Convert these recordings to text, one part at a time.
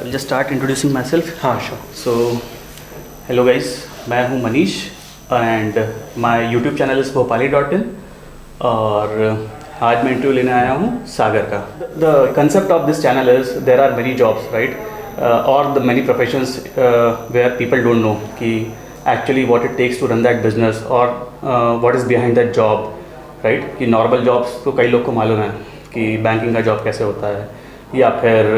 I'll just start introducing myself. हाँ sure. So, hello guys, मैं हूँ Manish and my YouTube channel is bhopali.in और आज मैं इंटरव्यू लेने आया हूँ सागर का. The concept of this channel is there are many jobs, right? Or the many professions where people don't know कि actually what it takes to run that business or what is behind that job, right? कि normal jobs तो कई लोग को मालूम है कि banking का जॉब कैसे होता है या फिर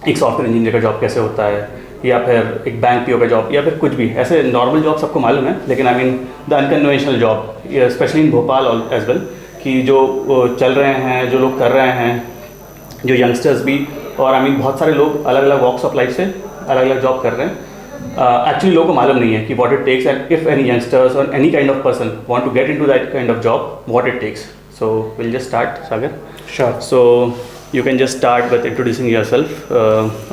एक सॉफ्टवेयर इंजीनियर का जॉब कैसे होता है या फिर एक बैंक पीओ का जॉब या फिर कुछ भी ऐसे नॉर्मल जॉब सबको मालूम है. लेकिन I mean the unconventional job specially in Bhopal as well कि जो चल रहे हैं, जो लोग कर रहे हैं, जो यंगस्टर्स भी और आई मीन बहुत सारे लोग अलग अलग वॉक्स ऑफ लाइफ से अलग अलग जॉब कर रहे हैं. एक्चुअली लोगों को मालूम नहीं है कि what it takes and if any youngsters और any kind of person want to get into that kind of job what it takes. So will just start Sagar. Sure. So you can just start with introducing yourself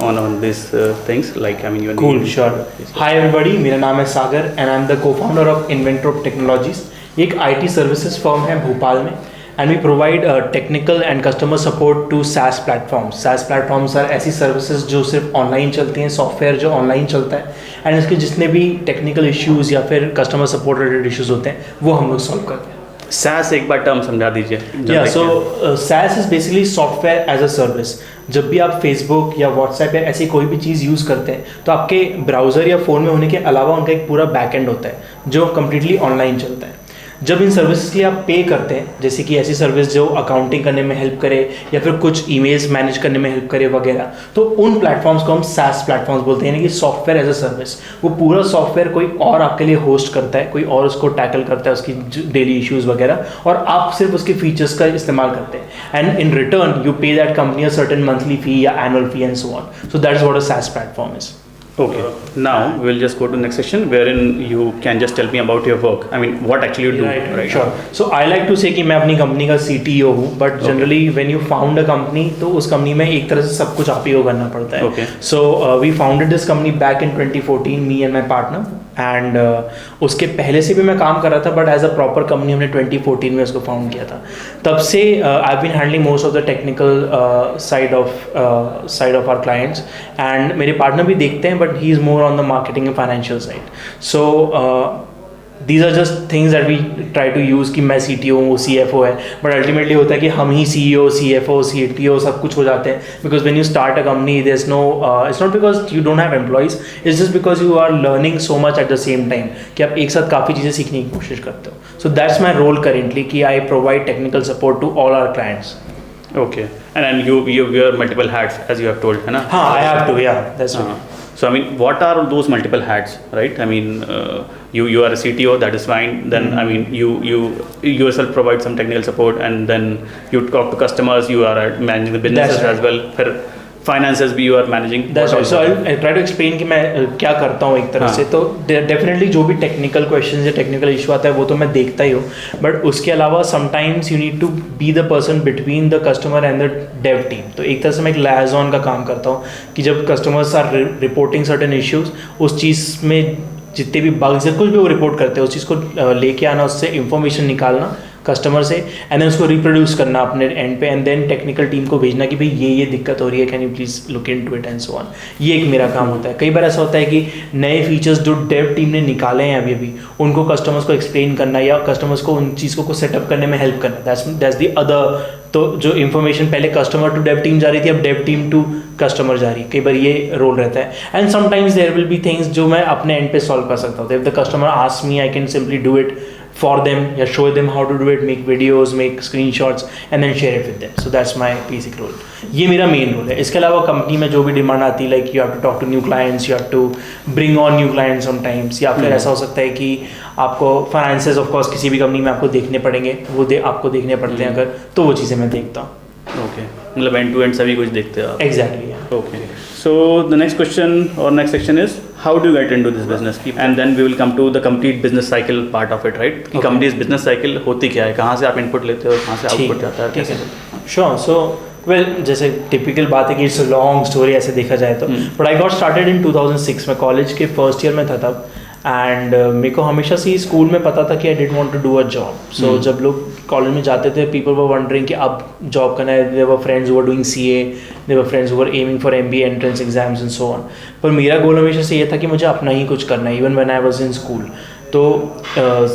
on these things like I mean your Cool. name. Sure. Hi everybody. मेरा नाम है सागर and I'm the co-founder of Inventrop Technologies. ये एक IT services firm है भोपाल में and we provide technical and customer support to SaaS platforms. SaaS platforms are ऐसी services जो सिर्फ ऑनलाइन चलती हैं, सॉफ्टवेयर जो ऑनलाइन चलता है and इसके जितने भी टेक्निकल इश्यूज़ या फिर कस्टमर सपोर्ट रिलेटेड इश्यूज़ होते हैं वो हम लोग सॉल्व करते हैं. SaaS एक बार टर्म समझा दीजिए. SaaS is basically software as a service. जब भी आप फेसबुक या व्हाट्सएप या ऐसी कोई भी चीज़ यूज़ करते हैं तो आपके ब्राउज़र या फ़ोन में होने के अलावा उनका एक पूरा बैकएंड होता है जो कम्प्लीटली ऑनलाइन चलता है. जब इन सर्विसेज के लिए आप पे करते हैं, जैसे कि ऐसी सर्विस जो अकाउंटिंग करने में हेल्प करे या फिर कुछ ईमेल्स मैनेज करने में हेल्प करे वगैरह, तो उन प्लेटफॉर्म्स को हम SaaS प्लेटफॉर्म्स बोलते हैं, यानी कि सॉफ्टवेयर एज अ सर्विस. वो पूरा सॉफ्टवेयर कोई और आपके लिए होस्ट करता है, कोई और उसको टैकल करता है, उसकी डेली इश्यूज़ वगैरह, और आप सिर्फ उसके फीचर्स का इस्तेमाल करते हैं and in return you pay that company a certain monthly fee या annual fee and so on. So that is what a SaaS platform is. Okay. Now we'll just go to the next section wherein you can just tell me about your work. I mean, what actually you do. Right. Sure. So I like to say कि मैं अपनी company का CTO हूँ, but generally when you found a company तो उस company में एक तरह से सब कुछ आप ही को करना पड़ता है. Okay. So we founded this company back in 2014, me and my partner. And उसके पहले से भी मैं काम कर रहा था but as a proper company हमने 2014 में उसको फाउंड किया था. तब से I been handling most of the technical side of our clients and मेरे पार्टनर भी देखते हैं but he is more on the marketing and financial side. So these are just things that we try to use कि मैं CTO हूँ, CFO है, but ultimately होता है कि हम ही CEO, CFO, CTO सब कुछ हो जाते हैं. Because when you start a company, there's no, it's not because you don't have employees, it's just because you are learning so much at the same time कि आप एक साथ काफ़ी चीज़ें सीखने की कोशिश करते हो. So that's my role currently कि I provide technical support to all our clients. Okay. And you wear multiple hats as you have told, है ना? हाँ, I have to, yeah, that's right. So I mean, what are those multiple hats, right? I mean, you are a CTO, that is fine. Then I mean, you yourself provide some technical support, and then you talk to customers. You are managing the businesses as well. फिर finances भी you are managing. That's right. So I'll try to explain कि मैं क्या करता हूँ एक तरह से. तो definitely जो भी technical questions या technical issue आता है वो तो मैं देखता ही हूँ. But उसके अलावा sometimes you need to be the person between the customer and the dev team. तो एक तरह से मैं एक liaison का काम करता हूँ कि जब customers are reporting certain issues, उस चीज़ में जितने भी bugs या कुछ भी वो रिपोर्ट करते हैं उस चीज़ को लेके आना, उससे इंफॉर्मेशन निकालना कस्टमर से एंड देन उसको रिप्रोड्यूस करना अपने एंड पे एंड देन टेक्निकल टीम को भेजना कि भाई ये दिक्कत हो रही है, can you please look into it and so on. ये एक मेरा काम होता है. कई बार ऐसा होता है कि नए फीचर्स जो डेव टीम ने निकाले हैं अभी उनको कस्टमर्स को एक्सप्लेन करना या कस्टमर्स को उन चीज़ को सेटअप करने में हेल्प करना. That's the other. तो जो इन्फॉर्मेशन पहले कस्टमर टू डेव टीम जा रही थी अब डेव टीम टू कस्टमर जा रही है. कई बार ये रोल रहता है and sometimes there will be things जो मैं अपने एंड पे सॉल्व कर सकता हूँ. If the customer ask me I can simply do it for them या show them how to do it, make videos, make screenshots and then share it with them. So that's my basic role. ये मेरा main role है. इसके अलावा company में जो भी demand आती है like you have to talk to new clients, you have to bring on new clients sometimes, या फिर ऐसा हो सकता है कि आपको फाइनेंसेस ऑफ कोर्स किसी भी कंपनी में आपको देखने पड़ेंगे, वो आपको देखने पड़ते हैं अगर, तो वो चीज़ें मैं देखता हूँ. Okay. मतलब end to end सभी कुछ देखते हैं आप. Exactly. Yeah. Okay. So the next question or next section is how do you get into this business? And then we will come to the complete business cycle part of it, right? कि complete business cycle होती क्या है? कहाँ से आप input लेते हो? कहाँ से output जाता है? कैसे? Sure. So well, जैसे typical बात है कि it's a long story ऐसे देखा जाए तो. But I got started in 2006. मैं कॉलेज के फर्स्ट ईयर में था तब. एंड मेरे को हमेशा से स्कूल में पता था कि I didn't want to do a job. So जब लोग कॉलेज में जाते थे, पीपल वर वंडरिंग कि अब जॉब करना है. There were friends who were doing CA, there were friends who were aiming for MBA entrance exams and so on. पर मेरा गोल हमेशा से ये था कि मुझे अपना ही कुछ करना है. Even when I was in school, तो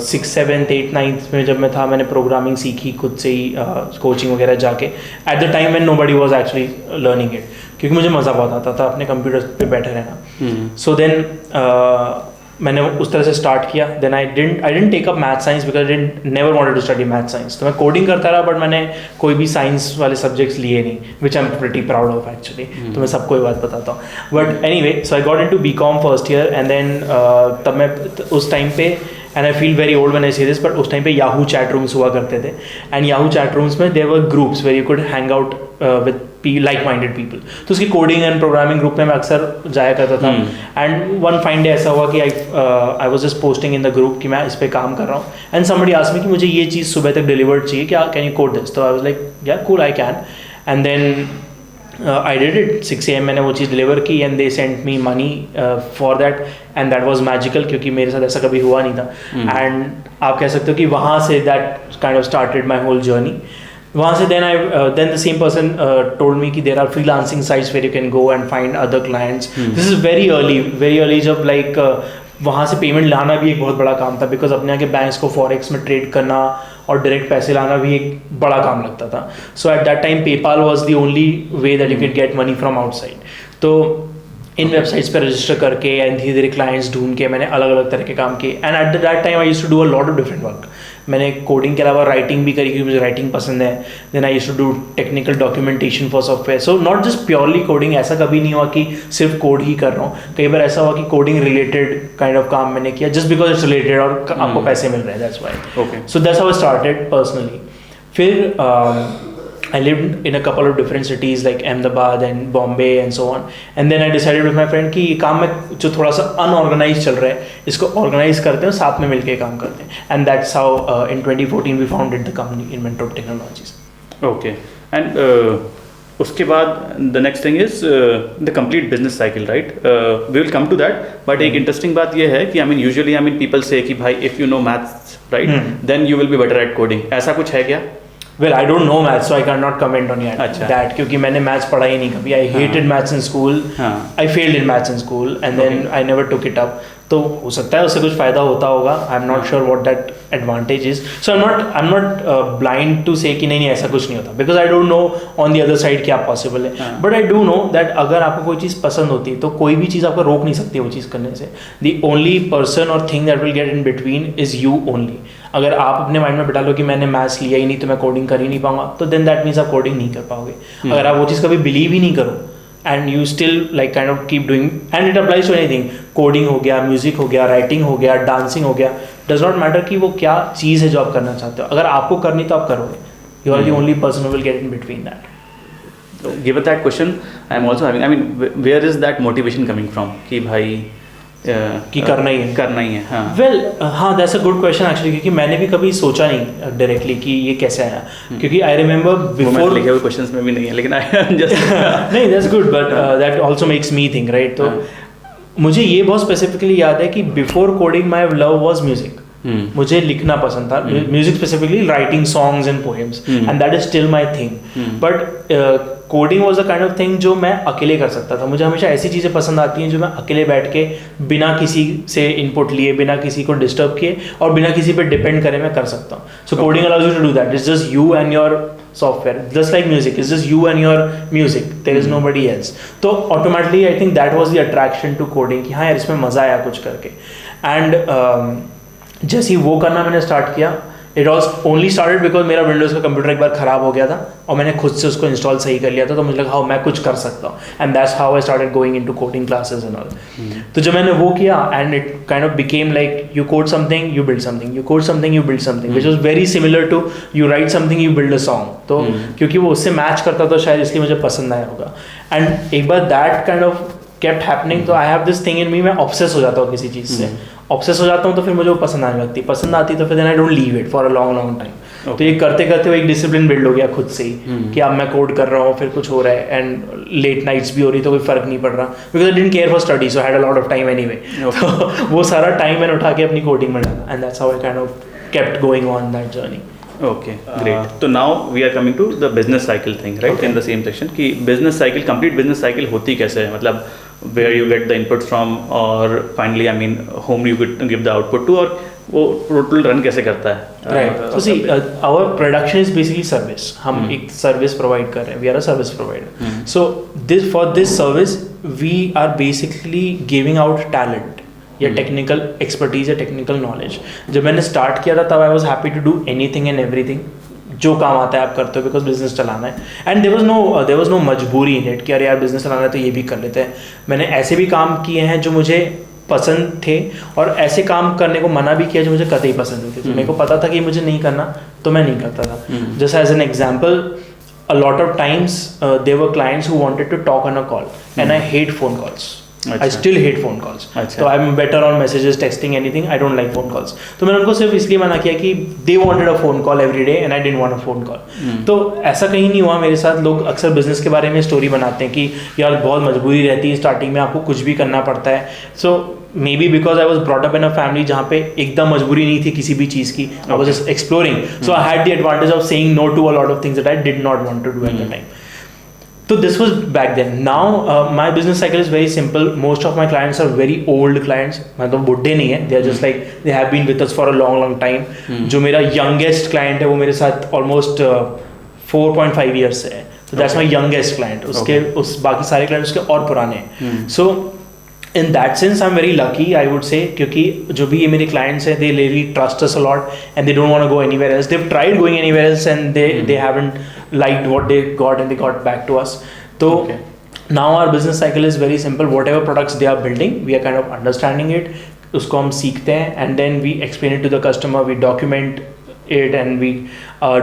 6th 7th 8th 9th में जब मैं था, मैंने प्रोग्रामिंग सीखी खुद से ही, कोचिंग वगैरह जाके. Eight the time when nobody was actually learning it, क्योंकि मुझे मज़ा बहुत आता था अपने कंप्यूटर पे बैठे रहना. सो देन मैंने उस तरह से स्टार्ट किया. Then I didn't take up math science because I never wanted to study math science. तो मैं कोडिंग करता रहा, बट मैंने कोई भी साइंस वाले सब्जेक्ट्स लिए नहीं, which I am pretty proud of actually. तो मैं सबको ये बात बताता हूँ. But anyway, so I got into BCom first year, and then तब मैं उस टाइम पे, and I feel very old when I say this, but उस टाइम पे याहू चैट रूम्स हुआ करते थे. एंड याहू चैट रूम्स में there were groups where you could hang out with like minded people. तो उसकी coding and programming group में मैं अक्सर जाया करता था. एंड वन फाइन डे ऐसा हुआ कि I was just posting in the group कि मैं इस पे काम कर रहा हूँ, एंड समबडी आस्क्ड मी कि मुझे ये चीज़ सुबह तक डिलीवर्ड चाहिए, क्या कैन यू कोड दिस. तो I was like yeah cool, I can. And then I did it. 6 AM मैंने वो चीज़ डिलीवर की, and they sent me money for that, and that was magical, क्योंकि मेरे साथ ऐसा कभी हुआ नहीं था. एंड आप कह सकते हो कि वहाँ से that kind of started my whole journey. वहाँ से then the same person told me कि there are freelancing sites where you can go and find other clients. This is very early जब like वहाँ से पेमेंट लाना भी एक बहुत बड़ा काम था, बिकॉज अपने आगे बैंक्स को फॉरेक्स में ट्रेड करना और डायरेक्ट पैसे लाना भी एक बड़ा काम लगता था. So at that time PayPal was the only way that you can get money from outside. तो इन वेबसाइट्स पर रजिस्टर करके एंड धीरे धीरे क्लाइंट्स ढूंढ के मैंने अलग अलग तरह के काम किए. And at that time I used to do a lot of different work. मैंने कोडिंग के अलावा राइटिंग भी करी, क्योंकि मुझे राइटिंग पसंद है. Then I used to do technical documentation for software. So not just purely coding, ऐसा कभी नहीं हुआ कि सिर्फ कोड ही कर रहा हूँ. कई बार ऐसा हुआ कि कोडिंग रिलेटेड काइंड ऑफ काम मैंने किया, जस्ट बिकॉज इट्स रिलेटेड और आपको पैसे मिल रहे हैं, that's why. Okay. So that's how I started personally. फिर I lived in a couple of different cities like Ahmedabad and Bombay and so on. And then I decided with my friend कि ये काम में जो थोड़ा सा unorganized चल रहा है, इसको organize करते हैं, साथ में मिलके काम करते हैं. And that's how in 2014 we founded the company Inventor Technologies. Okay. And उसके बाद the next thing is the complete business cycle, right? We will come to that. But एक interesting बात ये है कि usually people say कि भाई if you know maths, right, then you will be better at coding. ऐसा कुछ है क्या? Well, I don't know maths, so I cannot comment on that. क्योंकि मैंने मैथ्स पढ़ा ही नहीं कभी. I hated maths in school. I failed in maths in school, and then I never took it up. तो हो सकता है उससे कुछ फ़ायदा होता होगा. I am not sure what that advantage is. So I am not blind to say कि नहीं ऐसा कुछ नहीं होता, because I don't know on the other side क्या पॉसिबल है. But I do know that अगर आपको कोई चीज़ पसंद होती है तो कोई भी चीज़ आपको रोक नहीं सकती वो चीज़ करने से. दी ओनली पर्सन और thing that will get in between is you only. अगर आप अपने माइंड में बिठा लो कि मैंने मैथ्स लिया ही नहीं तो मैं कोडिंग कर ही नहीं पाऊंगा, तो देन दैट मीन्स आप कोडिंग नहीं कर पाओगे. अगर आप वो चीज़ कभी बिलीव ही नहीं करो and you still like kind of keep doing, and it applies to anything. Coding हो गया, म्यूजिक हो गया, राइटिंग हो गया, डांसिंग हो गया, डज नॉट मैटर कि वो क्या चीज़ है जो आप करना चाहते हो. अगर आपको करनी तो आप करोगे. You are the only person who will get in between that. Given that question, I am also having, where is that motivation coming from कि भाई कि करना ही है. हाँ. वेल हाँ, that's a good question actually, क्योंकि मैंने भी कभी सोचा नहीं डायरेक्टली कि ये कैसे आया. क्योंकि आई रिमेंबर बिफोर लिखे हुए क्वेश्चंस में भी नहीं है, लेकिन आई जस्ट नहीं, that's good, but that also makes me think, right. तो मुझे ये बहुत स्पेसिफिकली याद है कि before coding my love was music. मुझे लिखना पसंद था, music specifically writing songs and poems, and that is still my thing. But coding was a kind of thing जो मैं अकेले कर सकता था. मुझे हमेशा ऐसी चीज़ें पसंद आती हैं जो मैं अकेले बैठ के बिना किसी से इनपुट लिए, बिना किसी को डिस्टर्ब किए और बिना किसी पे डिपेंड करे मैं कर सकता हूँ. So coding allows you to do that. It's just you and your software, just like music, it's just you and your music, there is nobody else. तो automatically I think that was the attraction to coding कि हाँ यार इसमें मज़ा आया कुछ करके. And जैसे ही वो करना मैंने स्टार्ट किया, it was only started because मेरा विंडोज़ का कंप्यूटर एक बार ख़राब हो गया था और मैंने खुद से उसको इंस्टॉल सही कर लिया था. तो मुझे लगा हाँ मैं कुछ कर सकता हूँ, and that's how I started going into coding classes and all. तो जब मैंने वो किया, and it kind of became like you code something you build something, you code something you build something, which was very similar to you write something you build a song. तो क्योंकि वो उससे match करता था शायद इसलिए मुझे पसंद आया होगा. एंड एक बार that kind of kept happening, तो I have this thing in me, मैं ऑब्सेस हो जाता हूँ किसी चीज़ से. ऑब्सेस हो जाता हूँ तो फिर मुझे वो पसंद आने लगती, पसंद आती तो फिर then I don't leave it for a long time. तो ये करते करते वो एक डिसिप्लिन बिल्ड हो गया खुद से ही कि अब मैं कोड कर रहा हूँ, फिर कुछ हो रहा है, एंड लेट नाइट्स भी हो रही तो कोई फर्क नहीं पड़ रहा, because I didn't care for study, so had a lot of time anyway. तो वो सारा टाइम मैंने उठा के अपनी कोडिंग में डाला, and that's how I kind of kept going on that journey. Okay, great. So now we are coming to the business cycle thing, right? Okay. In the same section कि business cycle, complete business cycle होती कैसे है? मतलब where you get the input from और finally I mean whom you give the output to और वो total run कैसे करता है? Right. So see, our production is basically service. हम एक service provide कर रहे हैं. We are a service provider. So for this service, we are basically giving out talent. या टेक्निकल एक्सपर्टीज या टेक्निकल नॉलेज. जब मैंने स्टार्ट किया था तब I was happy to do anything and everything. जो काम आता है आप करते हो बिकॉज बिजनेस चलाना है. एंड देयर वाज नो मजबूरी इन इट कि अरे यार बिजनेस चलाना है तो ये भी कर लेते हैं. मैंने ऐसे भी काम किए हैं जो मुझे पसंद थे और ऐसे काम करने को मना भी किया जो मुझे कतई पसंद नहीं थे. तो मेरे को पता था कि मुझे नहीं करना तो मैं नहीं करता था. जैसे as an example, a lot of times there were clients who wanted to talk on a call and I hate phone calls. I still hate phone calls. So I'm better on messages, texting, anything. I don't like phone calls. तो मैंने उनको सिर्फ इसलिए मना किया कि they wanted a phone call every day and I didn't want a phone call. तो ऐसा कहीं नहीं हुआ मेरे साथ. लोग अक्सर बिजनेस के बारे में स्टोरी बनाते हैं कि यार बहुत मजबूरी रहती है स्टार्टिंग में, आपको कुछ भी करना पड़ता है. So maybe because I was brought up in a family जहाँ पे एकदम मजबूरी नहीं थी किसी भी चीज़ की. I was just exploring. So I had the advantage of saying no to a lot of things that I did not want to do at the time. So this was back then. Now my business cycle is very simple. Most of my clients are very old clients. मतलब बुढ़े नहीं है. They are just like they have been with us for a long time. जो मेरा youngest client है वो मेरे साथ almost 4.5 years से है. So that's my youngest client. उसके उस बाकी सारे clients उसके और पुराने हैं. So in that sense I'm very lucky I would say क्योंकि जो भी ये मेरे clients हैं they really trust us a lot and they don't want to go anywhere else. They've tried going anywhere else and they haven't liked what they got and they got back to us. So now our business cycle is very simple. Whatever products they are building, we are kind of understanding it. उसको हम सीखते हैं and then we explain it to the customer. We document it and we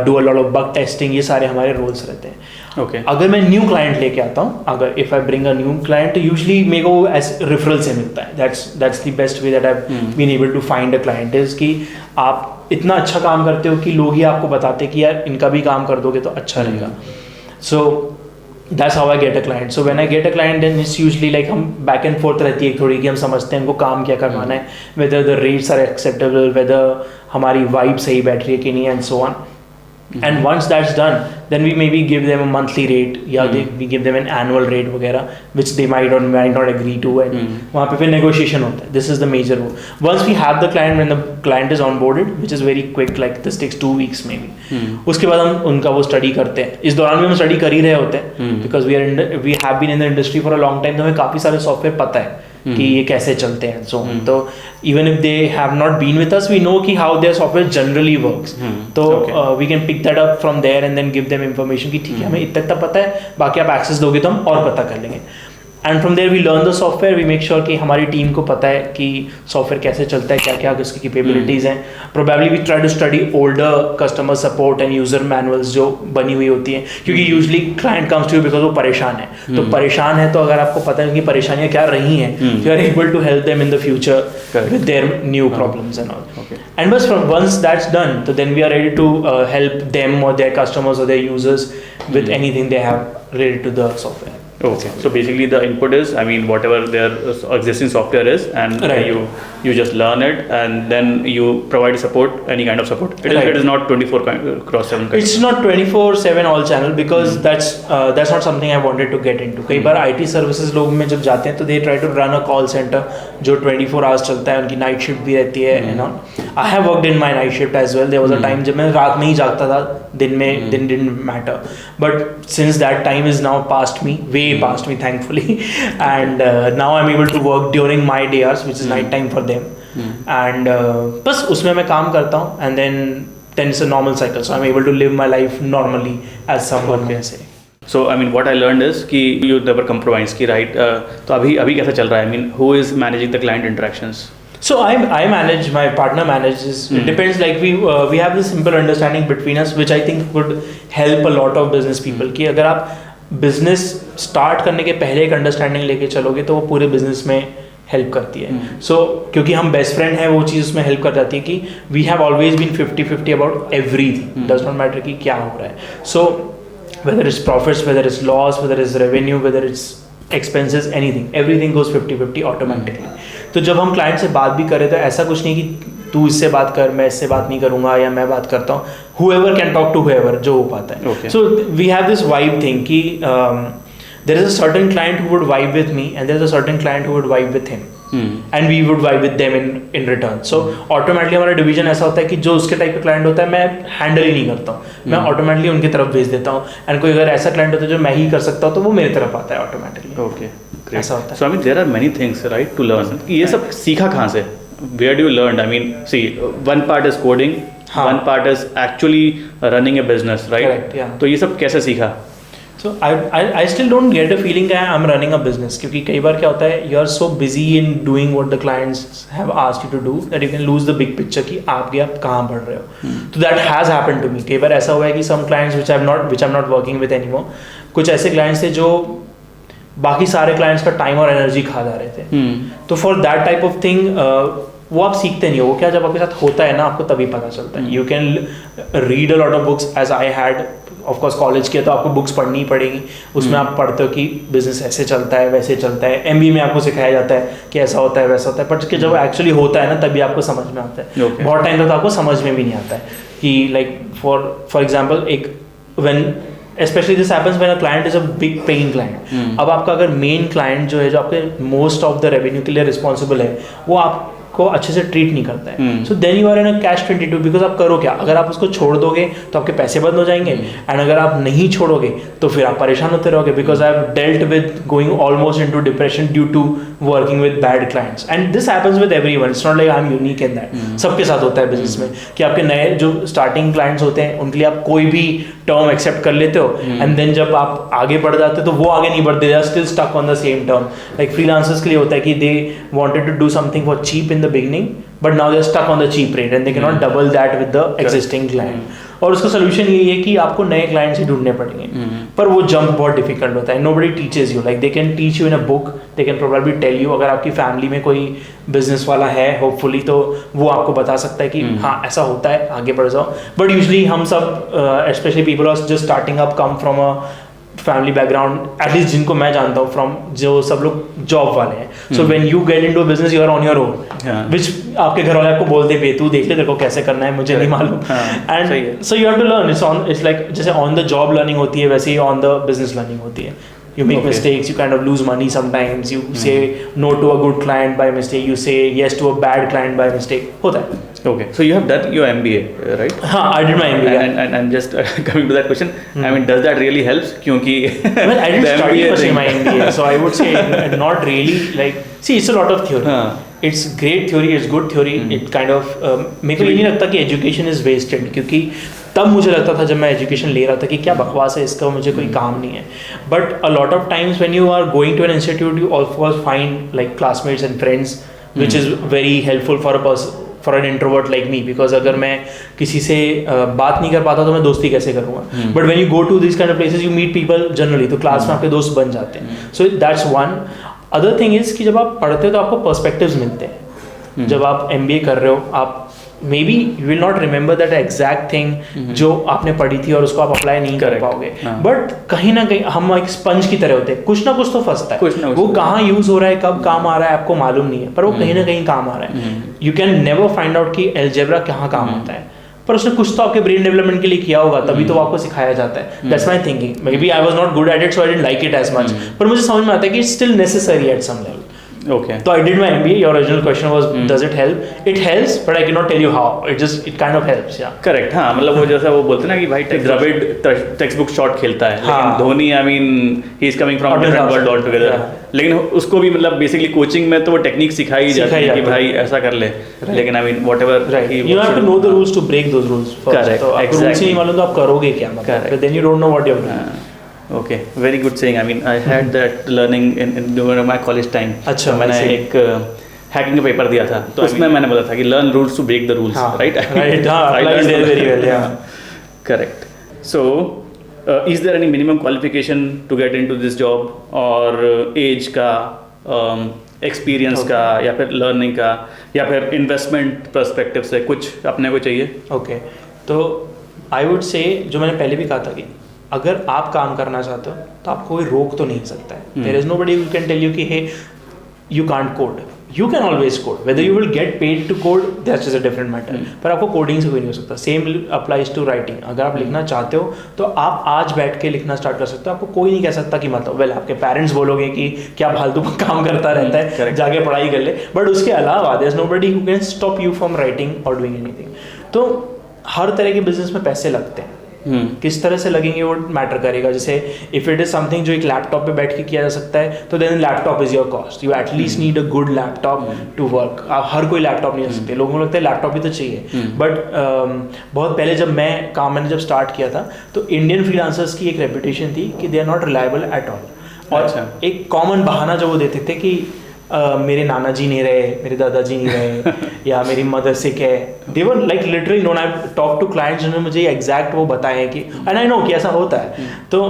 do a lot of bug testing. ये सारे हमारे roles रहते हैं. Okay. अगर मैं न्यू क्लाइंट लेके आता हूँ, अगर if I bring a new client तो यूजली मेरे को एज रेफरल से मिलता है. That's the best way that I been able to find a client is कि आप इतना अच्छा काम करते हो कि लोग ही आपको बताते हैं कि यार इनका भी काम कर दोगे तो अच्छा रहेगा. So that's how I get a client. So when I get a client then it's usually like हम बैक एंड फोर्थ रहती है थोड़ी कि हम समझते हैं उनको काम क्या करवाना है, whether the rates are acceptable, whether हमारी वाइब सही बैठ रही है कि नहीं and so on. And once that's done, then we maybe give them a monthly rate, we give them an annual rate वगैरह, which they might or might not agree to, and वहाँ पे फिर negotiation होता है. This is the major role. Once we have the client, when the client is onboarded, which is very quick, like this takes 2 weeks maybe. उसके बाद हम उनका वो study करते हैं. इस दौरान भी हम study कर ही रहे होते हैं, because we have been in the industry for a long time, तो हमें काफ़ी सारे software पता है कि ये कैसे चलते हैं. सो तो even if they have not been with us we know कि how their software generally works. तो we can pick that up from there and then give them information कि ठीक है हमें इतना पता है, बाकी आप एक्सेस दोगे तो हम और पता कर लेंगे. And from there we learn the software. We make sure कि हमारी टीम को पता है कि सॉफ्टवेयर कैसे चलता है, क्या क्या उसकी कैपेबिलिटीज़ हैं. Probably we try to study older customer support and user manuals जो बनी हुई होती हैं, क्योंकि usually client comes to you because वो परेशान है. तो परेशान है तो अगर आपको पता है उनकी परेशानियाँ क्या रही हैं, you are able to help them in the future with their new problems and all. And बस फ्रॉम वंस दैट्स डन तो then we are ready to help them और देयर कस्टमर्स और their users with anything they have related to the software. Okay, so basically the input is, I mean, whatever their existing software is, and you just learn it, and then you provide support, any kind of support. It is not 24/7. It's not 24/7 all channel because that's not something I wanted to get into. कई बार IT services लोग में जब जाते हैं तो they try to run a call center जो 24 hours चलता है, उनकी night shift भी रहती है and all. I have worked in my night shift as well. There was a time जब मैं रात में ही जागता था, दिन didn't matter. But since that time is now past me, way past me thankfully, and now I'm able to work during my day hours, which is night time for them. And बस उसमें मैं काम करता हूँ and then it's a normal cycle, so I'm able to live my life normally as someone may say. So I mean what I learned is कि you never compromise कि right. तो अभी कैसा चल रहा है? I mean who is managing the client interactions? So I manage, my partner manages. It depends. Like we have this simple understanding between us, which I think would help a lot of business people. कि अगर आप business start करने के पहले एक understanding लेके चलोगे तो वो पूरे business में हेल्प करती है. सो क्योंकि हम बेस्ट फ्रेंड हैं वो चीज़ उसमें हेल्प कर जाती है कि we have always been 50-50 about everything. Does not matter कि क्या हो रहा है. So whether is profits, whether is loss, whether is revenue, whether is expenses, anything, everything goes 50-50 automatically. तो जब हम क्लाइंट से बात भी करें तो ऐसा कुछ नहीं कि तू इससे बात कर, मैं इससे बात नहीं करूंगा, या मैं बात करता हूँ, whoever can talk to whoever, जो हो पाता है. Okay. So we have this vibe thing कि there is a certain client who would vibe with me and there is a certain client who would vibe with him. And we would vibe with them in return. So automatically हमारा division ऐसा होता है कि जो उसके type का client होता है मैं हैंडल ही नहीं करता हूँ, मैं ऑटोमेटिकली उनकी तरफ भेज देता हूँ. एंड कोई अगर ऐसा क्लाइंट होता है जो मैं ही कर सकता हूँ तो वो मेरी तरफ आता है ऑटोमेटिकली. ओके, ऐसा होता है. So I mean there are many things right to learn. ये सब सीखा कहाँ से? Where do you learn? I mean see, one part is coding, one part is actually running a business, right? तो ये सब कैसे सीखा? So I still don't get a feeling that I'm running a business, क्योंकि कई बार क्या होता है, you are so busy in doing what the clients have asked you to do that you can lose the big picture कि आप कहाँ बढ़ रहे हो. So that has happened to me. कई बार ऐसा हुआ है कि some clients which I'm not working with anymore, कुछ ऐसे clients थे जो बाकी सारे clients का time और energy खा जा रहे थे. तो for that type of thing वो आप सीखते नहीं हो. वो क्या, जब आपके साथ होता है ना आपको तभी पता चलता है. You can read a lot of books as I had. Of course college किया तो आपको बुक्स पढ़नी ही पड़ेगी, उसमें आप पढ़ते हो कि बिजनेस ऐसे चलता है वैसे चलता है. MBA में आपको सिखाया जाता है कि ऐसा होता है वैसा होता है, बट जब एक्चुअली होता है ना तभी आपको समझ में आता है. बहुत टाइम तक आपको समझ में भी नहीं आता है कि लाइक फॉर एग्जाम्पल एक when especially this happens when a client is a big paying client. अब आपका अगर मेन क्लाइंट जो है, जो आपके मोस्ट ऑफ द रेवेन्यू के लिए रिस्पॉन्सिबल है, वो आपको अच्छे से ट्रीट नहीं करता है. So then you are in a cash 22 because आप करो क्या? अगर आप उसको छोड़ दोगे तो आपके पैसे बंद हो जाएंगे, एंड अगर आप नहीं छोड़ोगे तो फिर आप परेशान होते रहोगे. Because I have dealt with going almost into depression due to working with bad clients, and this happens with everyone. It's not like I am unique in that. सबके साथ होता है बिजनेस में कि आपके नए जो स्टार्टिंग क्लाइंट्स होते हैं उनके लिए आप कोई भी टर्म एक्सेप्ट कर लेते हो, एंड देन जब आप आगे बढ़ जाते हो तो वो आगे नहीं बढ़ते, they are still stuck on the same term. Like freelancers के लिए होता है कि they wanted to do something for cheap in the beginning, but now they're stuck on the cheap rate and they cannot double that with the existing client. और उसका solution यही है कि आपको नए क्लाइंट्स ही ढूंढने पड़ेंगे. पर वो जंप बहुत डिफिकल्ट होता है. nobody teaches you, like they can teach you in a book, they can probably tell you. अगर आपकी फैमिली में कोई बिजनेस वाला है होपफुली तो वो आपको बता सकता है कि हाँ ऐसा होता है, आगे बढ़ जाओ. बट यूजली हम सब specially people are just starting up come from a family background, at least जिनको मैं जानता हूँ, फ्रॉम जो सब लोग जॉब वाले हैं. So when you get into business you are on your own, which आपके घर वाले आपको बोलते पे तू देख ले तेरे को कैसे करना है, मुझे नहीं मालूम. And so you have to learn. It's like जैसे ऑन द जॉब लर्निंग होती है वैसे ही ऑन द बिजनेस लर्निंग होती है. You make mistakes, you kind of lose money sometimes, you say no to a good client by mistake, you say yes to a bad client by mistake. होता है. Okay, so you have done your MBA, right? हाँ, I did my MBA. And just coming to that question, I mean, does that really helps? क्योंकि well, I didn't study for my MBA, so I would say not really. Like, see, it's a lot of theory. It's great theory, it's good theory. It kind of मेरे को ये नहीं लगता कि education is wasted, क्योंकि तब मुझे लगता था जब मैं एजुकेशन ले रहा था कि क्या बकवास है, इसका मुझे कोई काम नहीं है. But a lot of times when you are going to an institute you almost find like classmates and friends which is very helpful for an introvert like me. Because अगर मैं किसी से बात नहीं कर पाता तो मैं दोस्ती कैसे करूँगा. But when you go to this kind of places you meet people generally, तो क्लास में आपके दोस्त बन जाते हैं. So that's one. Other thing is कि जब आप पढ़ते हो तो आपको पर्सपेक्टिव्स मिलते हैं. जब आप MBA कर रहे हो आप may be you will not remember that exact thing जो आपने पढ़ी थी और उसको आप अप्लाई नहीं कर पाओगे. बट कहीं ना कहीं हम एक स्पंज की तरह होते हैं, कुछ ना कुछ तो फंसता है. वो कहाँ यूज हो रहा है, कब काम आ रहा है आपको मालूम नहीं है, पर वो कहीं ना कहीं काम आ रहा है. You can never find out कि अलजेब्रा कहाँ काम आता है, पर उसने कुछ तो आपके ब्रेन डेवलपमेंट के लिए किया होगा, तभी तो आपको सिखाया जाता है. That's my thinking. Maybe I was not good at it so I didn't like it as much, पर मुझे समझ में आता है कि it's still necessary at some level. Okay. So I did my MBA. Your original question was, does it help? It helps, but I cannot tell you how. It kind of helps, yeah. Correct. हाँ, मतलब वो जैसा वो बोलते हैं ना कि भाई द्रविड टेक्स्ट बुक शॉट खेलता है, लेकिन Dhoni I mean he is coming from different world all together. लेकिन उसको भी मतलब बेसिकली कोचिंग में तो वो टेक्निक सिखाई जाती है कि भाई ऐसा कर ले. लेकिन I mean whatever you have to know the rules to break those rules first. Correct. तो आपको rules ही नहीं मालूम तो आप करोगे क्या, मतलब then you don't know what you're doing. Okay, very good saying. I mean, I had that learning in during my college time. अच्छा, मैंने एक हैकिंग का पेपर दिया था, तो उसमें मैंने बोला था कि learn rules to break the rules, right? Right. I learned it very well. Yeah. Correct. So, is there any minimum qualification to get into this job, और age का, experience का, या फिर learning का, या फिर investment perspective से कुछ अपने को चाहिए? Okay. तो I would say जो मैंने पहले भी कहा था कि अगर आप काम करना चाहते हो तो आपको कोई रोक तो नहीं सकता है. There is nobody who can tell you कि hey you can't code. You can always code. Whether you will get paid to code, that's just a different matter. पर आपको कोडिंग से कोई नहीं हो सकता. Same applies to writing. अगर आप लिखना चाहते हो तो आप आज बैठ के लिखना स्टार्ट कर सकते हो. आपको कोई नहीं कह सकता कि मतलब वेल आपके पेरेंट्स बोलोगे कि क्या फालतू का काम करता रहता है, जाके पढ़ाई कर ले. बट उसके अलावा there is nobody who can stop you from writing और डूइंग एनीथिंग. तो हर तरह के बिजनेस में पैसे लगते हैं. किस तरह से लगेंगे वो मैटर करेगा. जैसे इफ इट इज समथिंग जो एक लैपटॉप पे बैठ के किया जा सकता है तो then laptop is your cost. You at least need a good laptop to work. आप हर कोई लैपटॉप नहीं ले सकते. लोगों को लगता है लैपटॉप भी तो चाहिए. बट बहुत पहले जब मैंने जब स्टार्ट किया था तो इंडियन फ्रीलांसर्स की एक रेपुटेशन थी कि they are not reliable at all. और एक कॉमन बहाना जो वो देते थे कि मेरे नाना जी नहीं रहे, मेरे दादाजी नहीं रहे या मेरी मदर सिक है. They were like literally known. I talk to clients जिन्होंने मुझे एग्जैक्ट वो बताया कि एंड आई नो कि ऐसा होता है. तो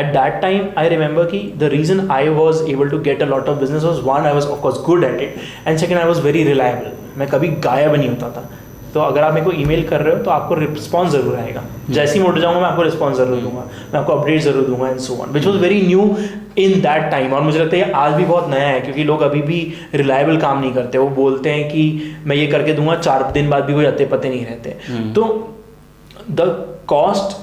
at that time I remember कि the reason I was able to get a lot of business was one, I was of course good at it, and second I was very reliable. मैं कभी गायब नहीं होता था. तो अगर आप मेरे को ईमेल कर रहे हो तो आपको रिस्पॉन्स ज़रूर आएगा. जैसे ही मैं उठ जाऊँगा मैं आपको रिस्पॉन्स ज़रूर दूंगा, मैं आपको अपडेट ज़रूर दूंगा and so on, which was very new in that time. और मुझे लगता है आज भी बहुत नया है क्योंकि लोग अभी भी रिलायबल काम नहीं करते. वो बोलते हैं कि मैं ये करके दूंगा, 4 दिन बाद भी कोई अते पते नहीं रहते. तो द कॉस्ट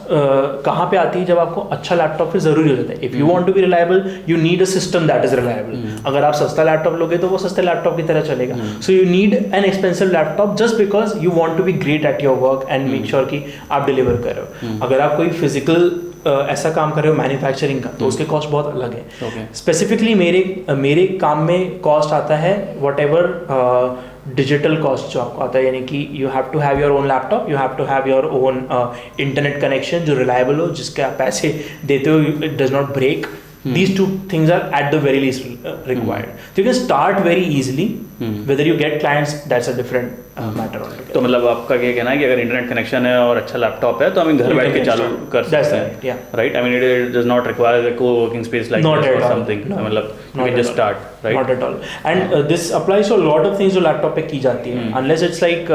कहाँ पे आती है जब आपको अच्छा लैपटॉप फिर ज़रूरी हो जाता है. If you want to be reliable you need a system that is reliable. अगर आप सस्ता लैपटॉप लोगे तो वो सस्ते लैपटॉप की तरह चलेगा. So you need an expensive laptop just because you want to be great at your work and make sure कि आप डिलीवर कर रहे हो. अगर आप कोई फिजिकल ऐसा काम कर रहे हो मैन्युफैक्चरिंग का तो उसके कॉस्ट बहुत अलग है. स्पेसिफिकली मेरे काम में कॉस्ट आता है वट एवर डिजिटल कॉस्ट जो आपको आता है, यानी कि you have to have your own laptop, you have to have your own internet connection जो रिलायबल हो, जिसके आप पैसे देते हो it does not break. These two things are at the very least required. So you can start very easily. Whether you get clients, that's a different matter altogether. तो मतलब आपका क्या कहना है कि अगर इंटरनेट कनेक्शन है और अच्छा लैपटॉप है तो हम घर बैठ के चालू कर सकते हैं. Right. I mean it does not require a co-working space like this or something. मतलब you can just start. Right? Not at all. And this applies to a lot of things जो लैपटॉप पे की जाती है. Unless it's like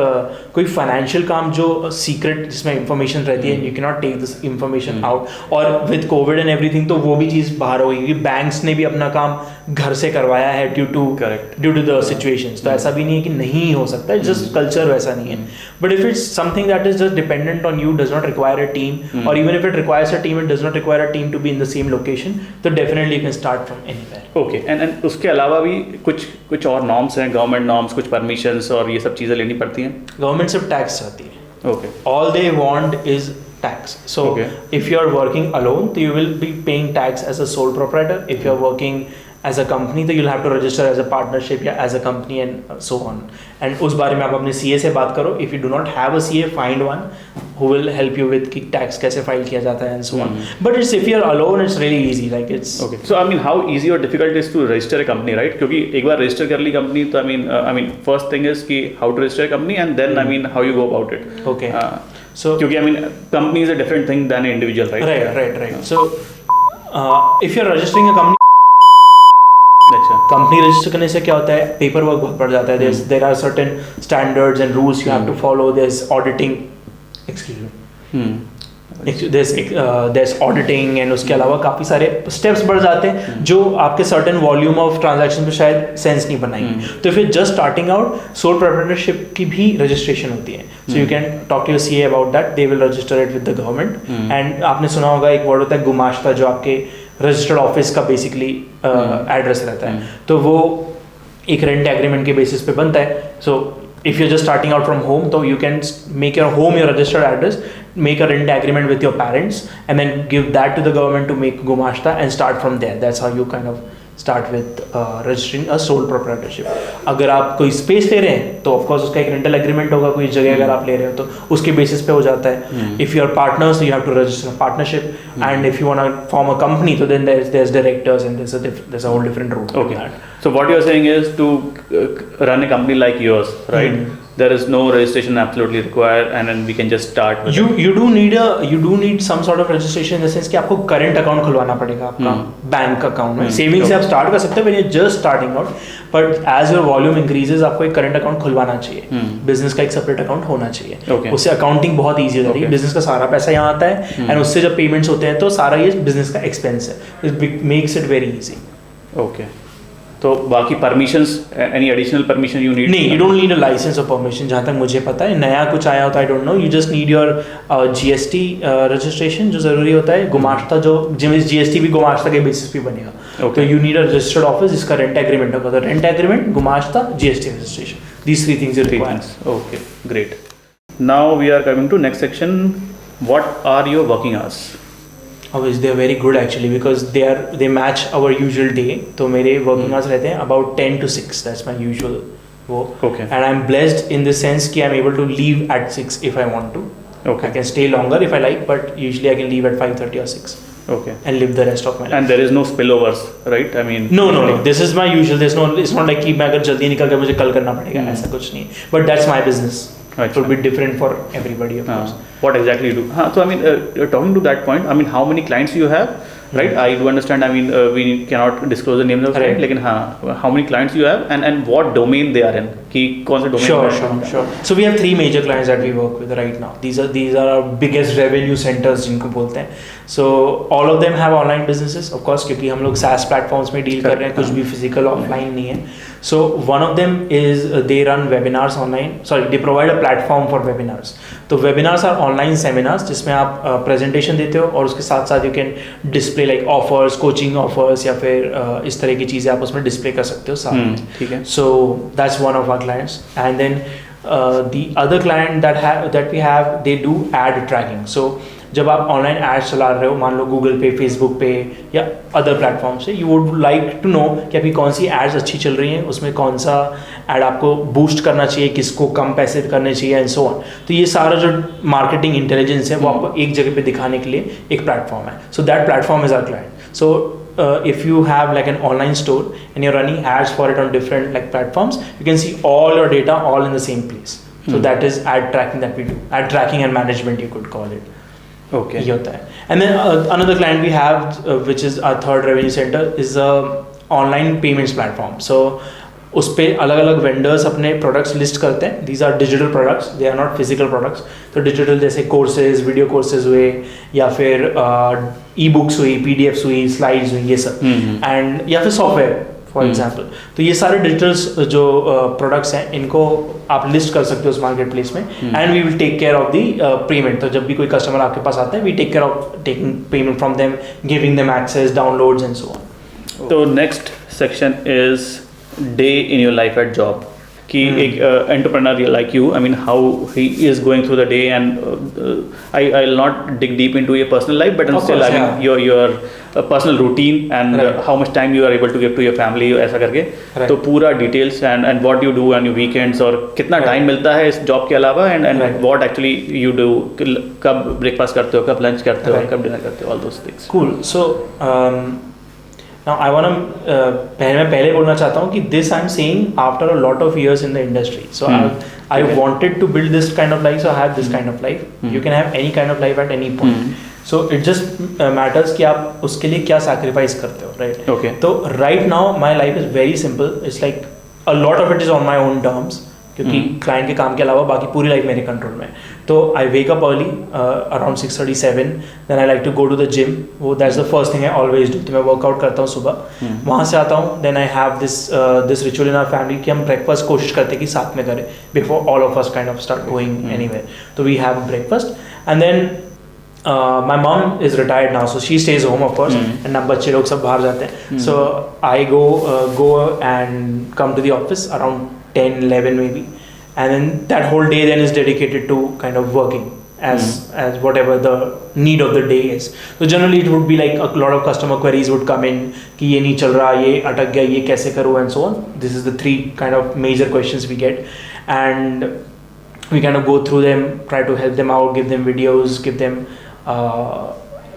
कोई financial काम जो secret जिसमें इंफॉर्मेशन रहती है, you cannot take this information out. और with COVID and everything तो वो भी चीज़ बाहर हो गई. बैंक्स ने भी अपना काम घर से करवाया है ड्यू टू द सिचुएशंस. तो ऐसा भी नहीं है कि नहीं हो सकता. इट्स जस्ट कल्चर वैसा नहीं है. But if it's something that is just dependent on you, does not require a team, और even if it requires a team, it does not require a team to be in the same location, तो definitely you can start from anywhere. Okay. And उसके अलावा भी कुछ और norms हैं, government norms, कुछ permissions और ये सब चीज़ें लेनी पड़ती हैं. गवर्नमेंट सिर्फ टैक्स चाहती है. Okay. All they want is tax. So if you are working alone, so you will be paying tax as a sole proprietor. If you are working as a company, तो you'll have to register as a partnership या as a company and so on. And उस बारे में आप अपने CA से बात करो. If you do not have a CA, find one who will help you with कि tax कैसे फाइल किया जाता है and so on. But it's if you are alone, it's really easy. Like it's okay. So I mean, how easy or difficult is to register a company, right? क्योंकि एक बार register कर ली company तो I mean first thing is कि how to register a company and then I mean how you go about it. Okay. So क्योंकि I mean company is a different thing than an individual, right? Right. So if you're registering a company, अच्छा, company register करने से क्या होता है, paper work बहुत बढ़ जाता है. There are certain standards and rules you have to follow. There is auditing, there's auditing and उसके अलावा काफ़ी सारे स्टेप्स बढ़ जाते हैं जो आपके सर्टेन वॉल्यूम ऑफ ट्रांजैक्शन पे शायद सेंस नहीं बनाएंगे. तो फिर just starting out sole proprietorship की भी रजिस्ट्रेशन होती है. So you can talk to your CA about that. They will register it with the government. And आपने सुना होगा एक वर्ड होता है गुमाश्ता, जो आपके रजिस्टर्ड ऑफिस का बेसिकली एड्रेस रहता है. तो वो एक रेंट एग्रीमेंट के बेसिस पे बनता है. सो if you're just starting out from home, so you can make your home your registered address, make a rent agreement with your parents, and then give that to the government to make gumashta and start from there. That's how you kind of start with registering a sole proprietorship. अगर आप कोई space ले रहे हैं तो of course उसका एक rental agreement होगा. कोई जगह अगर आप ले रहे हो तो उसके बेसिस पे हो जाता है. If you are partners you have to register a partnership. And if you want to form a company तो then there's directors and there's a whole different route. Okay. So what you're saying is to run a company like yours, right? There is no registration absolutely required, and then we can just start with you do need some sort of registration in the sense कि आपको current account खुलवाना पड़ेगा आपका bank account में. Saving से आप start कर सकते हो when you're just starting out, but as your volume increases आपको एक current account खुलवाना चाहिए. बिजनेस का एक सेपरेट अकाउंट होना चाहिए. उससे अकाउंटिंग बहुत ईजी हो जाती है. बिजनेस का सारा पैसा यहाँ आता है एंड उससे जब पेमेंट्स होते हैं तो सारा ये बिजनेस का एक्सपेंस है. It makes it very easy. Okay. तो बाकी permissions, any additional permission you need? नहीं, you don't need a licence और परमिशन जहाँ तक मुझे पता है. नया कुछ आया होता है, आई don't no. You just need your GST registration जो ज़रूरी होता है. गुमाश्ता जो GST भी गुमाश्ता के बेसिस पे बनेगा. तो you need a registered office जिसका रेंट एग्रीमेंट होगा. तो rent agreement, Gumasta, GST registration, these 3 things you require. Okay, great. Now we are coming to next section. What are your working hours? Obviously they are very good actually because they match our usual day. तो मेरे working hours रहते हैं about 10 to 6. That's my usual वो. Okay. And I'm blessed in the sense कि I'm able to leave at 6 if I want to. Okay. I can stay longer if I like, but usually I can leave at 5:30 or 6. Okay. And live the rest of my life. And there is no spillovers, right? I mean. No. This is my usual. It's not like कि मैं अगर जल्दी निकल कर मुझे कल करना पड़ेगा. ऐसा कुछ नहीं. But that's my business. It will be different for everybody, of course. What exactly you do? So I mean, talking to that point, I mean, how many clients you have, right? I do understand. I mean, we cannot disclose the names of client, लेकिन हाँ, how many clients you have and what domain they are in? कि कौन सा domain? Sure. So we have 3 major clients that we work with right now. These are our biggest revenue centers जिनको बोलते हैं. So all of them have online businesses, of course, क्योंकि हम लोग SaaS platforms में deal कर रहे हैं, कुछ भी physical offline नहीं है. So one of them is they run webinars online. Sorry, they provide a platform for webinars. तो webinars are online seminars जिसमें आप presentation देते हो और उसके साथ साथ you can display like offers, coaching offers या फिर इस तरह की चीज़ें आप उसमें display कर सकते हो साथ में. ठीक है. So that's one of our clients. And then the other client that we have, they do ad tracking. So जब आप ऑनलाइन एड्स चला रहे हो, मान लो गूगल पे, फेसबुक पे या अदर प्लेटफॉर्म से, you would like to know कि अभी कौन सी एड्स अच्छी चल रही हैं, उसमें कौन सा एड आपको बूस्ट करना चाहिए, किसको कम पैसे करने चाहिए एंड सो ऑन. तो ये सारा जो मार्केटिंग इंटेलिजेंस है वो आपको एक जगह पे दिखाने के लिए एक प्लेटफॉर्म है. So that platform is our client. So if you have like an online store and you're running ads for it on different like platforms, you can see all your data all in the same place. So that is ad tracking that we do. Ad tracking and management, you could call it. Okay. ये होता है. And then another client we have which is our third revenue center is a online payments platform. So उस पर अलग अलग vendors अपने products list करते हैं. These are digital products, they are not physical products. तो डिजिटल जैसे courses, video courses हुए या फिर ई बुक्स हुई, PDFs हुई, स्लाइड्स हुई, ये सब. एंड या फिर सॉफ्टवेयर फॉर एग्जाम्पल. तो ये सारे डिजिटल जो प्रोडक्ट्स हैं इनको आप लिस्ट कर सकते हो उस मार्केट प्लेस में. And we will take care of the payment. तो जब भी कोई कस्टमर आपके पास आता है, we take care of taking payment from them, giving them access, downloads and so on. तो next section is day in your life at job. कि एक entrepreneur like you, I mean how he is going through the day and I will not dig deep into your personal life, but still I mean your personal routine and how much time you are able to give to your family, ऐसा करके. तो पूरा details and what you do on your weekends और कितना time मिलता है इस job के अलावा, and what actually you do. कब ब्रेकफास्ट करते हो, कब लंच करते हो, कब डिनर करते हो, all those things. Cool. So Now I want to मैं पहले बोलना चाहता हूँ कि this I'm saying after a lot of years in the industry. So I wanted to build this kind of life, so I have this kind of life. You can have any kind of life at any point. So it just matters कि आप उसके लिए क्या sacrifice करते हो, right? Okay. तो right now my life is very simple. It's like a lot of it is on my own terms. क्योंकि client के काम के अलावा बाकी पूरी लाइफ मेरे कंट्रोल में. तो I wake up early around 6:37. Then I like to go to the gym. वो that's the first thing I always do. तो मैं वर्कआउट करता हूँ सुबह. वहाँ से आता हूँ. Then I have this ritual in our family कि हम ब्रेकफास्ट कोशिश करते हैं कि साथ में करें before all of us kind of start going anywhere. तो we have breakfast and then my mom is retired now, so she stays home of course. And अब बच्चे लोग सब बाहर जाते हैं. So I go and come to the office around 10-11 maybe, and then that whole day then is dedicated to kind of working as whatever the need of the day is. So generally it would be like a lot of customer queries would come in कि ये नहीं चल रहा, ये अटक गया, ये कैसे करूँ and so on. This is the 3 kind of major questions we get, and we kind of go through them, try to help them out, give them videos, give them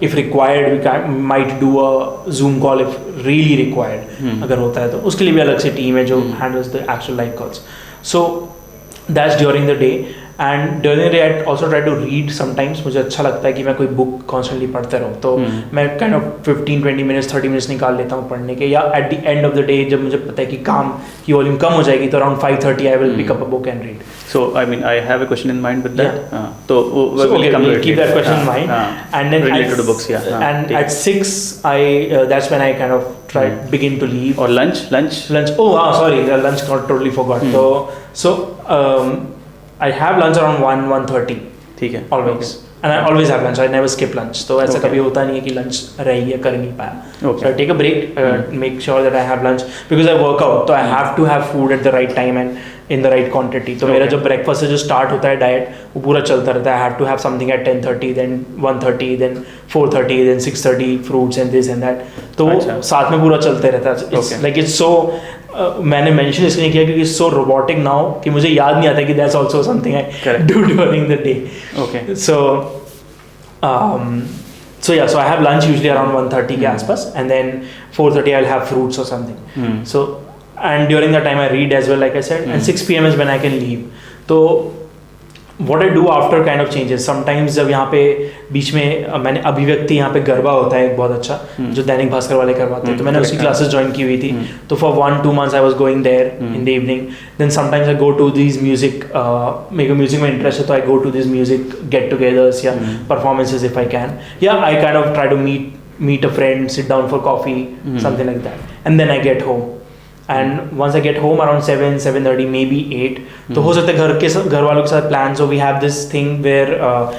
if required we might do a Zoom call if really required. अगर होता है तो उसके लिए भी अलग से team है जो handles the actual live calls. So that's during the day. And during day I also try to read sometimes. मुझे अच्छा लगता है कि मैं कोई बुक कॉन्स्टेंटली पढ़ते रहूँ, तो मैं काइंड ऑफ 15-20 मिनट्स 30 मिनट्स निकाल लेता हूँ पढ़ने के. या at the end of the day जब मुझे पता है कि काम की वॉल्यूम कम हो जाएगी तो around 5:30 I will pick up a book and read. So I mean I have a question in mind with that. Yeah. So Okay, we'll keep that question in mind. And then related to books, yeah. And at 6 I that's when I kind of begin to leave. Or lunch. Oh, sorry, lunch got totally forgot. So I have lunch around 1:30. ठीक है. Always. And I always have lunch. I never skip lunch. तो ऐसा कभी होता नहीं है कि lunch रह गया कर नहीं पाया. Okay. So I take a break, make sure that I have lunch because I work out. तो I have to have food at the right time and in the right quantity. तो मेरा जब breakfast से जो start होता है diet वो पूरा चलता रहता है. I have to have something at 10:30, then 1:30, then 4:30, then 6:30 fruits and this and that. तो साथ में पूरा चलते रहता है. It's like it's so मैंने मेंशन इसलिए नहीं किया क्योंकि it's so robotic now कि मुझे याद नहीं आता कि that's also something I do during the day. Okay. So I have lunch usually around 1:30 के आसपास, and then 4:30 I'll have fruits or something. So and during that time I read as well, like I said, and 6 p.m. is when I can leave. So what I do after kind of changes. Sometimes जब यहाँ पे बीच में मैंने अभिव्यक्ति यहाँ पे गरबा होता है एक बहुत अच्छा जो दैनिक भास्कर वाले करवाते हैं, तो मैंने उसकी क्लासेस ज्वाइन की हुई थी. तो for 1-2 months I was going there in the evening. Then sometimes I go to these music मेरे को म्यूजिक में इंटरेस्ट है तो I go to these music get togethers या performances if I can. Yeah, I kind of try to meet a friend, sit down for coffee, something like that, and then I get home. And once I get home around 7:30 maybe 8, तो हो सकता है घर वालों के साथ plan. So we have this thing where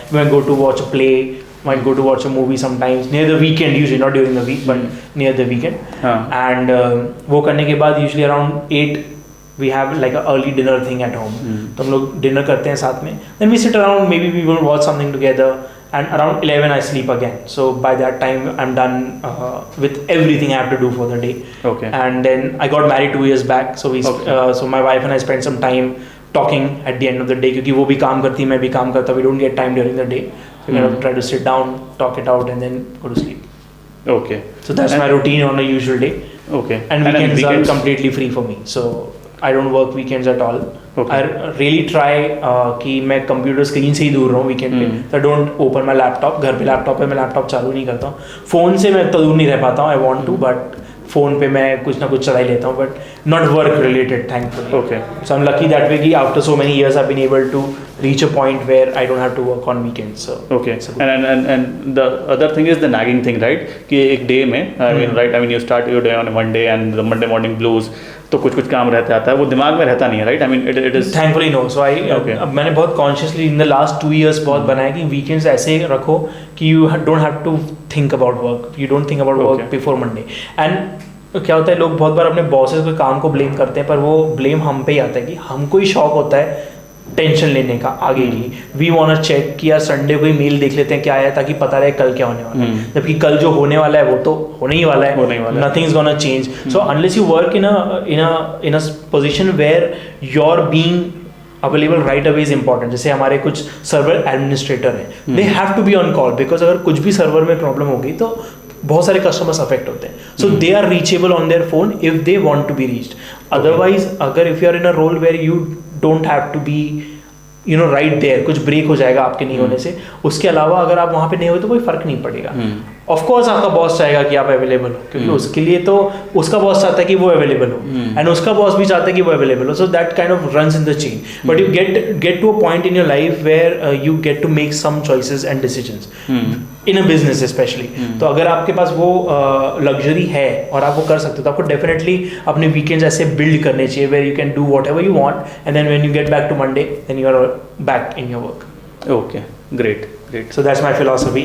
we might go to watch a play, might go to watch a movie sometimes near the weekend, usually not during the week but near the weekend. And वो करने के बाद usually around 8 we have like a early dinner thing at home. तो हम लोग dinner करते हैं साथ में. Then we sit around, maybe we will watch something together. And around 11 I sleep again. So by that time I'm done with everything I have to do for the day. Okay. And then I got married 2 years back. So so my wife and I spent some time talking at the end of the day क्योंकि वो भी काम करती है मैं भी काम करता. We don't get time during the day. So we kind of try to sit down, talk it out, and then go to sleep. Okay. So that's my routine on a usual day. Okay. And weekends are completely free for me. So I don't work weekends at all. Okay. I really try कि मैं computer screen से ही दूर रहूँ weekend पे. So I don't open my laptop. घर पे laptop है, मैं लैपटॉप चालू नहीं करता हूँ. फ़ोन से मैं तो दूर नहीं रह पाता हूँ. I want to, but phone पे मैं कुछ ना कुछ चला ही लेता हूँ, but not work related, thankfully. Okay. So I'm lucky that way कि after so many years I've been able to reach a point where I don't have to work on weekends. So okay. And the other thing is the nagging thing, right? कि एक day में I mean you start your day on one day and the Monday morning blues. तो कुछ काम रहता आता है वो दिमाग में रहता नहीं है, right? I mean it is thankfully no. So मैंने बहुत consciously in the last 2 years बहुत बनाया कि वीकेंड्स ऐसे रखो कि you don't have to think about work, you don't think about work before Monday. एंड क्या होता है लोग बहुत बार अपने बॉसेस को काम को ब्लेम करते हैं, पर वो ब्लेम हम पे ही आता है कि हमको ही शौक होता है टेंशन लेने का आगे की. वी वांट टू चेक कि यार संडे को ही मेल देख लेते हैं क्या है ताकि पता रहे कल क्या होने वाला है. जबकि कल जो होने वाला है वो तो होने ही वाला है. Nothing is gonna change. So unless you work in a position where your being available right away is important. जैसे हमारे कुछ सर्वर एडमिनिस्ट्रेटर हैं, they have to be on call because अगर कुछ भी सर्वर में प्रॉब्लम होगी तो बहुत सारे कस्टमर्स अफेक्ट होते हैं. So they are reachable on their phone if they want to be reached. Otherwise अगर if you are in a role where you don't have to be right there, कुछ break हो जाएगा आपके नहीं होने से. उसके अलावा अगर आप वहाँ पे नहीं हो तो कोई फर्क नहीं पड़ेगा. ऑफ कोर्स आपका बॉस चाहेगा कि आप अवेलेबल हो क्योंकि उसके लिए तो उसका बॉस चाहता है कि वो अवेलेबल हो एंड उसका बॉस भी चाहता है कि वो अवेलेबल हो. So that kind of runs in the chain. But you get to a point in your life where you get to make some choices and decisions in a business specially. तो अगर आपके पास वो luxury है और आप वो कर सकते हो तो आपको डेफिनेटली अपने वीकेंड्स ऐसे बिल्ड करने चाहिए where you can do whatever you want and then when you get back to Monday then you are back in your work. Okay, great. So that's my philosophy.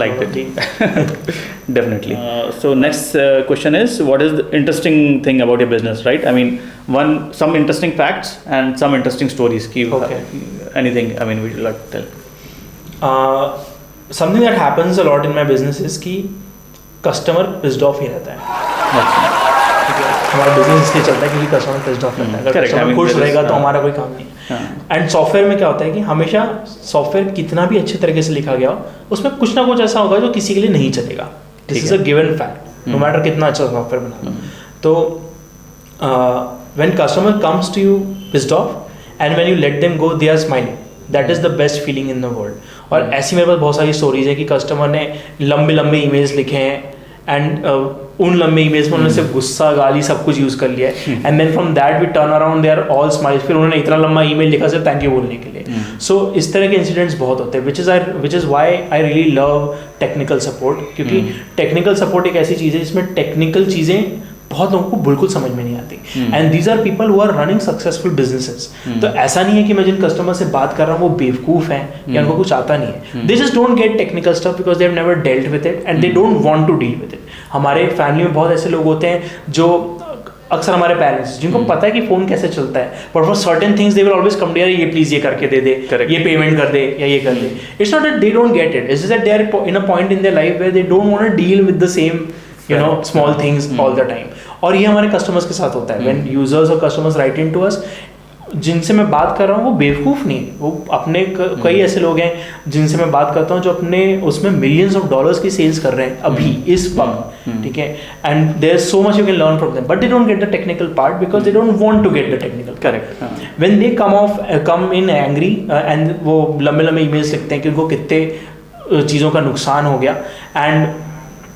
Like that. Definitely. So next question is, what is the interesting thing about your business, right? I mean, some interesting facts and some interesting stories. Okay. Anything, I mean, would you like to tell? Something that happens a lot in my business is कि customer pissed off ही रहता है. हमारा business इसलिए चलता है क्योंकि customer pissed off रहता है. अगर कस्टमर खुश रहेगा तो हमारा कोई काम नहीं है. एंड सॉफ्टवेयर में क्या होता है कि हमेशा सॉफ्टवेयर कितना भी अच्छे तरीके से लिखा गया हो उसमें कुछ ना कुछ ऐसा होगा जो किसी के लिए नहीं चलेगा. This is a given fact no matter कितना अच्छा सॉफ्टवेयर बना. तो when customer comes to you pissed off and when you let them go they are smiling. That is the best feeling in the world. और ऐसी मेरे पास बहुत सारी stories है कि कस्टमर ने लंबे लंबे ईमेल्स लिखे हैं एंड उन लंबे ईमेल्स में उन्होंने सिर्फ गुस्सा गाली सब कुछ यूज़ कर लिया है, and then from that we turn around they are all smiles, फिर उन्होंने इतना लंबा ईमेल लिखा सिर्फ थैंक यू बोलने के लिए। सो इस तरह के इंसिडेंट्स बहुत होते हैं, which is why I really love technical support, क्योंकि टेक्निकल सपोर्ट एक ऐसी चीज़ है जिसमें टेक्निकल चीज़ें बहुत लोगों को बिल्कुल समझ में नहीं आती, and these are people who are running successful businesses. तो ऐसा नहीं है कि मैं जिन कस्टमर से बात कर रहा हूँ वो बेवकूफ़ हैं या उनको कुछ आता नहीं है, they just don't get technical stuff because they have never dealt with it and they don't want to deal with it. हमारे फैमिली में बहुत ऐसे लोग होते हैं जो अक्सर हमारे पेरेंट्स जिनको पता है कि फ़ोन कैसे चलता है, but for certain things they will always come यार ये प्लीज़ ये करके दे दे, ये पेमेंट कर दे या ये कर दे। It's not that they don't get it, it's that they are in a point in their life where they don't want to deal with the same you know small things all the time. और ये हमारे customers के साथ होता है, when users और customers write in to us, जिनसे मैं बात कर रहा हूँ वो बेवकूफ़ नहीं, वो अपने कई ऐसे लोग हैं जिनसे मैं बात करता हूँ जो अपने उसमें मिलियंस ऑफ डॉलर्स की सेल्स कर रहे हैं अभी इस वक्त, ठीक है, and there is so much you can learn from them, but they don't get the technical part because they don't want to get the technical. Correct. When they come in angry and वो लंबे लंबे emails लिखते हैं कि उनको कितने चीज़ों का नुकसान हो गया, and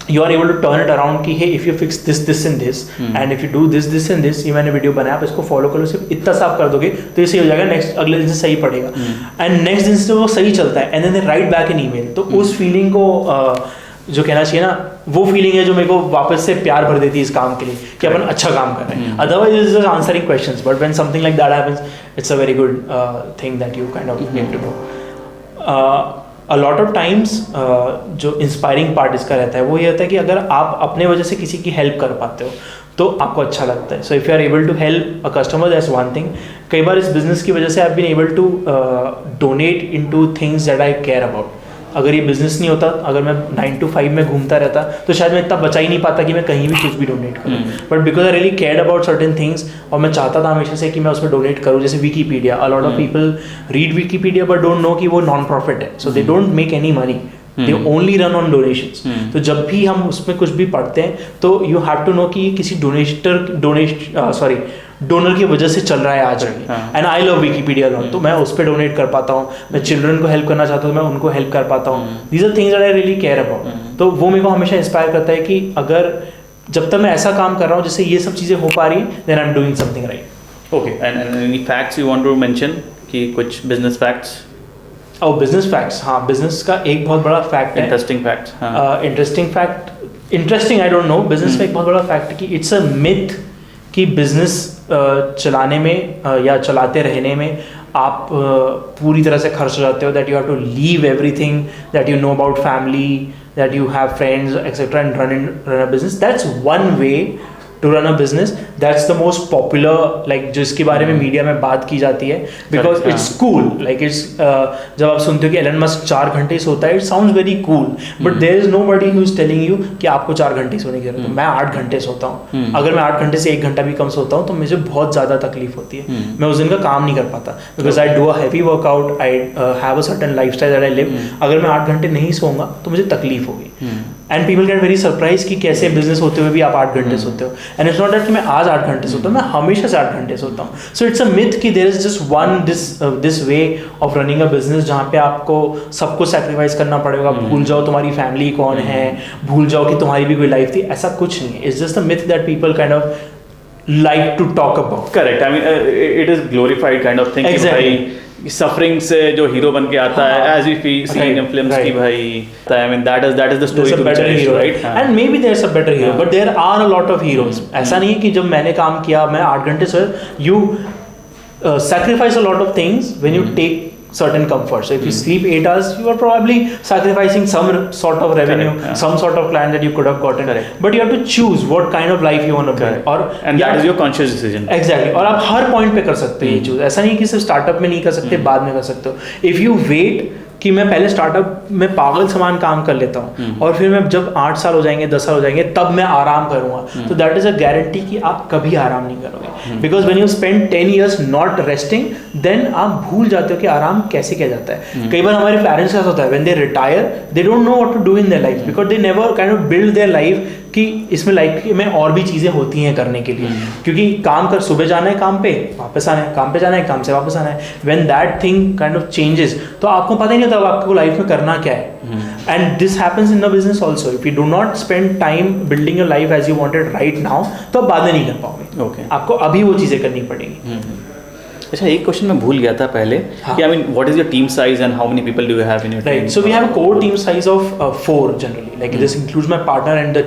you are able to turn it around कि hey if you fix this and this and if you do this and this, ये मैंने वीडियो बनाया आप इसको फॉलो करो, सिर्फ इतना सा आप कर दोगे तो ये सही हो जाएगा, नेक्स्ट अगले दिन से सही पड़ेगा, एंड नेक्स्ट दिन से वो सही चलता है, and then they write back in email. तो उस फीलिंग को जो कहना चाहिए ना, वो फीलिंग है जो मेरे को वापस से प्यार भर देती है इस काम के लिए कि अपन अच्छा काम कर रहे हैं। Otherwise is just answering questions, but when something like that happens it's a very good thing that you kind of need to do. A lot of times जो इंस्पायरिंग पार्ट इसका रहता है वो ये होता है कि अगर आप अपने वजह से किसी की हेल्प कर पाते हो तो आपको अच्छा लगता है। So if you are able to help a customer that's one thing. कई बार इस बिज़नेस की वजह से I have been able to donate into things that I care about. अगर ये बिज़नेस नहीं होता, अगर मैं 9 to 5 में घूमता रहता तो शायद मैं इतना बचा ही नहीं पाता कि मैं कहीं भी कुछ भी डोनेट करूँ, but because I really cared about certain things और मैं चाहता था हमेशा से कि मैं उसमें डोनेट करूँ। जैसे Wikipedia, a lot of people read Wikipedia but don't know कि वो नॉन प्रॉफिट है, so they don't make any money, they only run on donations. तो जब भी हम उसमें कुछ भी पढ़ते हैं तो यू हैव टू नो कि किसी डोनर की वजह से चल रहा है आज भी, and I love Wikipedia lot, तो मैं उस पर डोनेट कर पाता हूँ। मैं चिल्ड्रन को हेल्प करना चाहता हूँ, मैं उनको हेल्प कर पाता हूँ। These are things that I really care about. तो वो मेरे को हमेशा इंस्पायर करता है कि अगर जब तक मैं ऐसा काम कर रहा हूँ जिससे ये सब चीज़ें हो पा रही हैं, then I am doing something right. Okay, and any facts you want to mention, कि कुछ बिजनेस फैक्ट्स? और बिजनेस फैक्ट्स, हाँ, बिजनेस का एक बहुत बड़ा फैक्ट है, interesting facts. Interesting I don't know, business का एक बहुत बड़ा फैक्ट कि इट्स अ मिथ कि बिजनेस चलाने में या चलाते रहने में आप पूरी तरह से खर्च हो जाते हो, that you have to leave everything that you know about family, that you have friends etcetera and run a business. That's one way to run a business, that's the most popular, like जिसके बारे में media में बात की जाती है, because it's cool, like it's जब आप सुनते हो कि एलन मस्क 4 घंटे सोता है, it sounds very cool, but there is nobody who is telling you कि आपको 4 घंटे सोने की जरूरत है। मैं 8 घंटे सोता हूँ, अगर मैं 8 घंटे से 1 घंटा भी कम सोता हूँ तो मुझे बहुत ज़्यादा तकलीफ होती है, मैं उस दिन का काम नहीं कर पाता, because I do a heavy workout, I have a certain lifestyle that I live. अगर मैं 8 घंटे नहीं सोऊंगा तो मुझे तकलीफ होगी, and people get very surprise कि कैसे बिजनेस होते हुए भी आप 8 घंटे सोते हो, एंड इट्स नॉट दैट कि मैं आज 8 घंटे सोता हूँ, मैं हमेशा से 8 घंटे सोता हूँ। सो इट्स अ मिथ कि there is just one this way of running a business जहाँ पे आपको सब कुछ सैक्रिफाइस करना पड़ेगा, भूल जाओ तुम्हारी फैमिली कौन है, भूल जाओ कि तुम्हारी भी कोई लाइफ थी, ऐसा कुछ नहीं है। It's just a myth that people kind of like to talk about. Correct. I mean, it is glorified kind of thing. Exactly. Suffering से जो हीरो बन के आता है, as we see in films की भाई, I mean that is the story to be changed, right? And maybe there's a better hero, but there are a lot of heroes. ऐसा नहीं है कि जब मैंने काम किया मैं 8 घंटे सोए, you sacrifice a lot of things when you take certain comfort. So if you sleep 8 hours, you are probably sacrificing some sort of revenue, some sort of client that you could have gotten. But you have to choose what kind of life you want to build. And that is your conscious decision. Exactly. और आप हर point पे कर सकते हो ये choose, ऐसा नहीं कि सिर्फ स्टार्टअप में नहीं कर सकते, बाद में कर सकते हो। If you wait कि मैं पहले स्टार्टअप में पागल समान काम कर लेता हूँ और फिर मैं जब 8 साल हो जाएंगे, 10 साल हो जाएंगे, तब मैं आराम करूँगा, तो दैट इज अ गारंटी कि आप कभी आराम नहीं करोगे। Because when you spend 10 years not resting, then आप भूल जाते हो कि आराम कैसे किया जाता है। कई बार हमारे पेरेंट्स का होता है, when they retire they don't know what to do in their life, because they never kind of build their life कि इसमें लाइफ में और भी चीज़ें होती हैं करने के लिए, क्योंकि काम कर सुबह जाना है काम पे, वापस आना है, काम पे जाना है, काम से वापस आना है. When that thing kind of changes, तो आपको पता ही नहीं होता आपको लाइफ में करना क्या है. And this happens in the business also. If you do not spend time building your life as you wanted right now, तो आप बाद में नहीं कर पाओगे. ओके, आपको अभी वो चीज़ें करनी पड़ेंगी. अच्छा, एक क्वेश्चन मैं भूल गया था पहले कि I mean what is your team size and how many people do you have in your team? Right. So we have a core team size of 4 generally. Like this includes my partner and the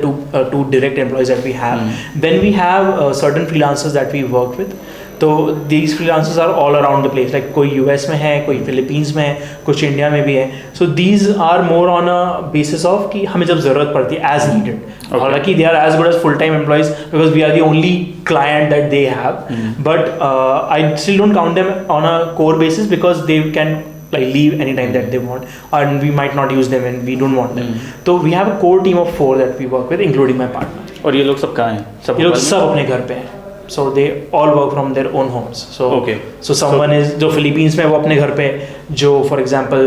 two direct employees that we have. Then we have certain freelancers that we work with. तो these freelancers are all around the place. Like कोई US में है, कोई Philippines में है, कुछ India में भी है. So these are more on a basis of कि हमें जब ज़रूरत पड़ती है as needed. हालांकि they are as good as full-time employees because we are the only client that they have. But I still don't count them on a core basis because they can like leave anytime that they want, and we might not use them and we don't want them. So we have a core team of 4 that we work with, including my partner. और ये लोग सब कहाँ हैं? ये लोग सब अपने घर पे हैं. So they all work from their own homes. So okay. So someone is जो फिलीपींस में वो अपने घर पे, जो फॉर एग्जांपल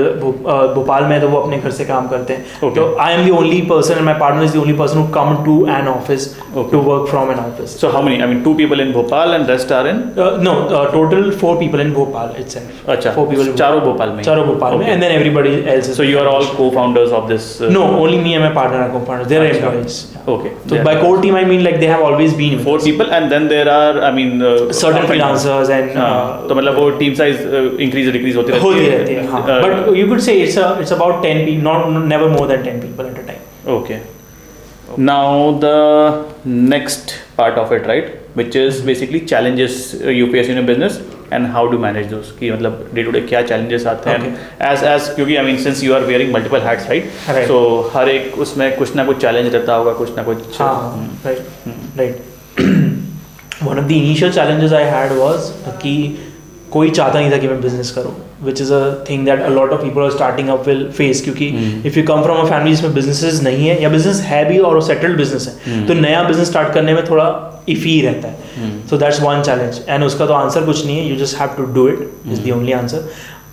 भोपाल में तो वो अपने घर से काम करते हैं. Okay. तो I am the only person and my partner is the only person who come to an office to work from an office. So how many? I mean 2 people in Bhopal and rest are in? No, total 4 people in Bhopal itself. अच्छा, 4 people. चारों भोपाल में. चारों भोपाल में, Okay. and then everybody else is. So you are all co-founders of this? No, only me and my partner are co-founders. They are अच्छा. employees. Okay. So by core team I mean like they have always been with 4 us. people and then there are I mean Certain freelancers and तो मतलब वो team size increase decrease होती रहती है. हाँ. But you could say it's about 10 people, not never more than 10 people at a time. Okay. Now the next part of it, right, which is basically challenges you face in a business and how to manage those. कि मतलब day to day क्या challenges आते हैं as क्योंकि I mean since you are wearing multiple hats, right? Right. So हर एक उसमें कुछ ना कुछ challenge रहता होगा, कुछ ना कुछ. हाँ. Right. One of the initial challenges I had was कि कोई चाहता नहीं था कि मैं बिजनेस करूँ, which is a thing that a lot of people are starting up will face. क्योंकि if you come from a family जिसमें businesses नहीं है या business है भी और settled business है, तो नया business start करने में थोड़ा इफी रहता है. So that's one challenge and उसका तो आंसर कुछ नहीं है, you just have to do it is the only answer.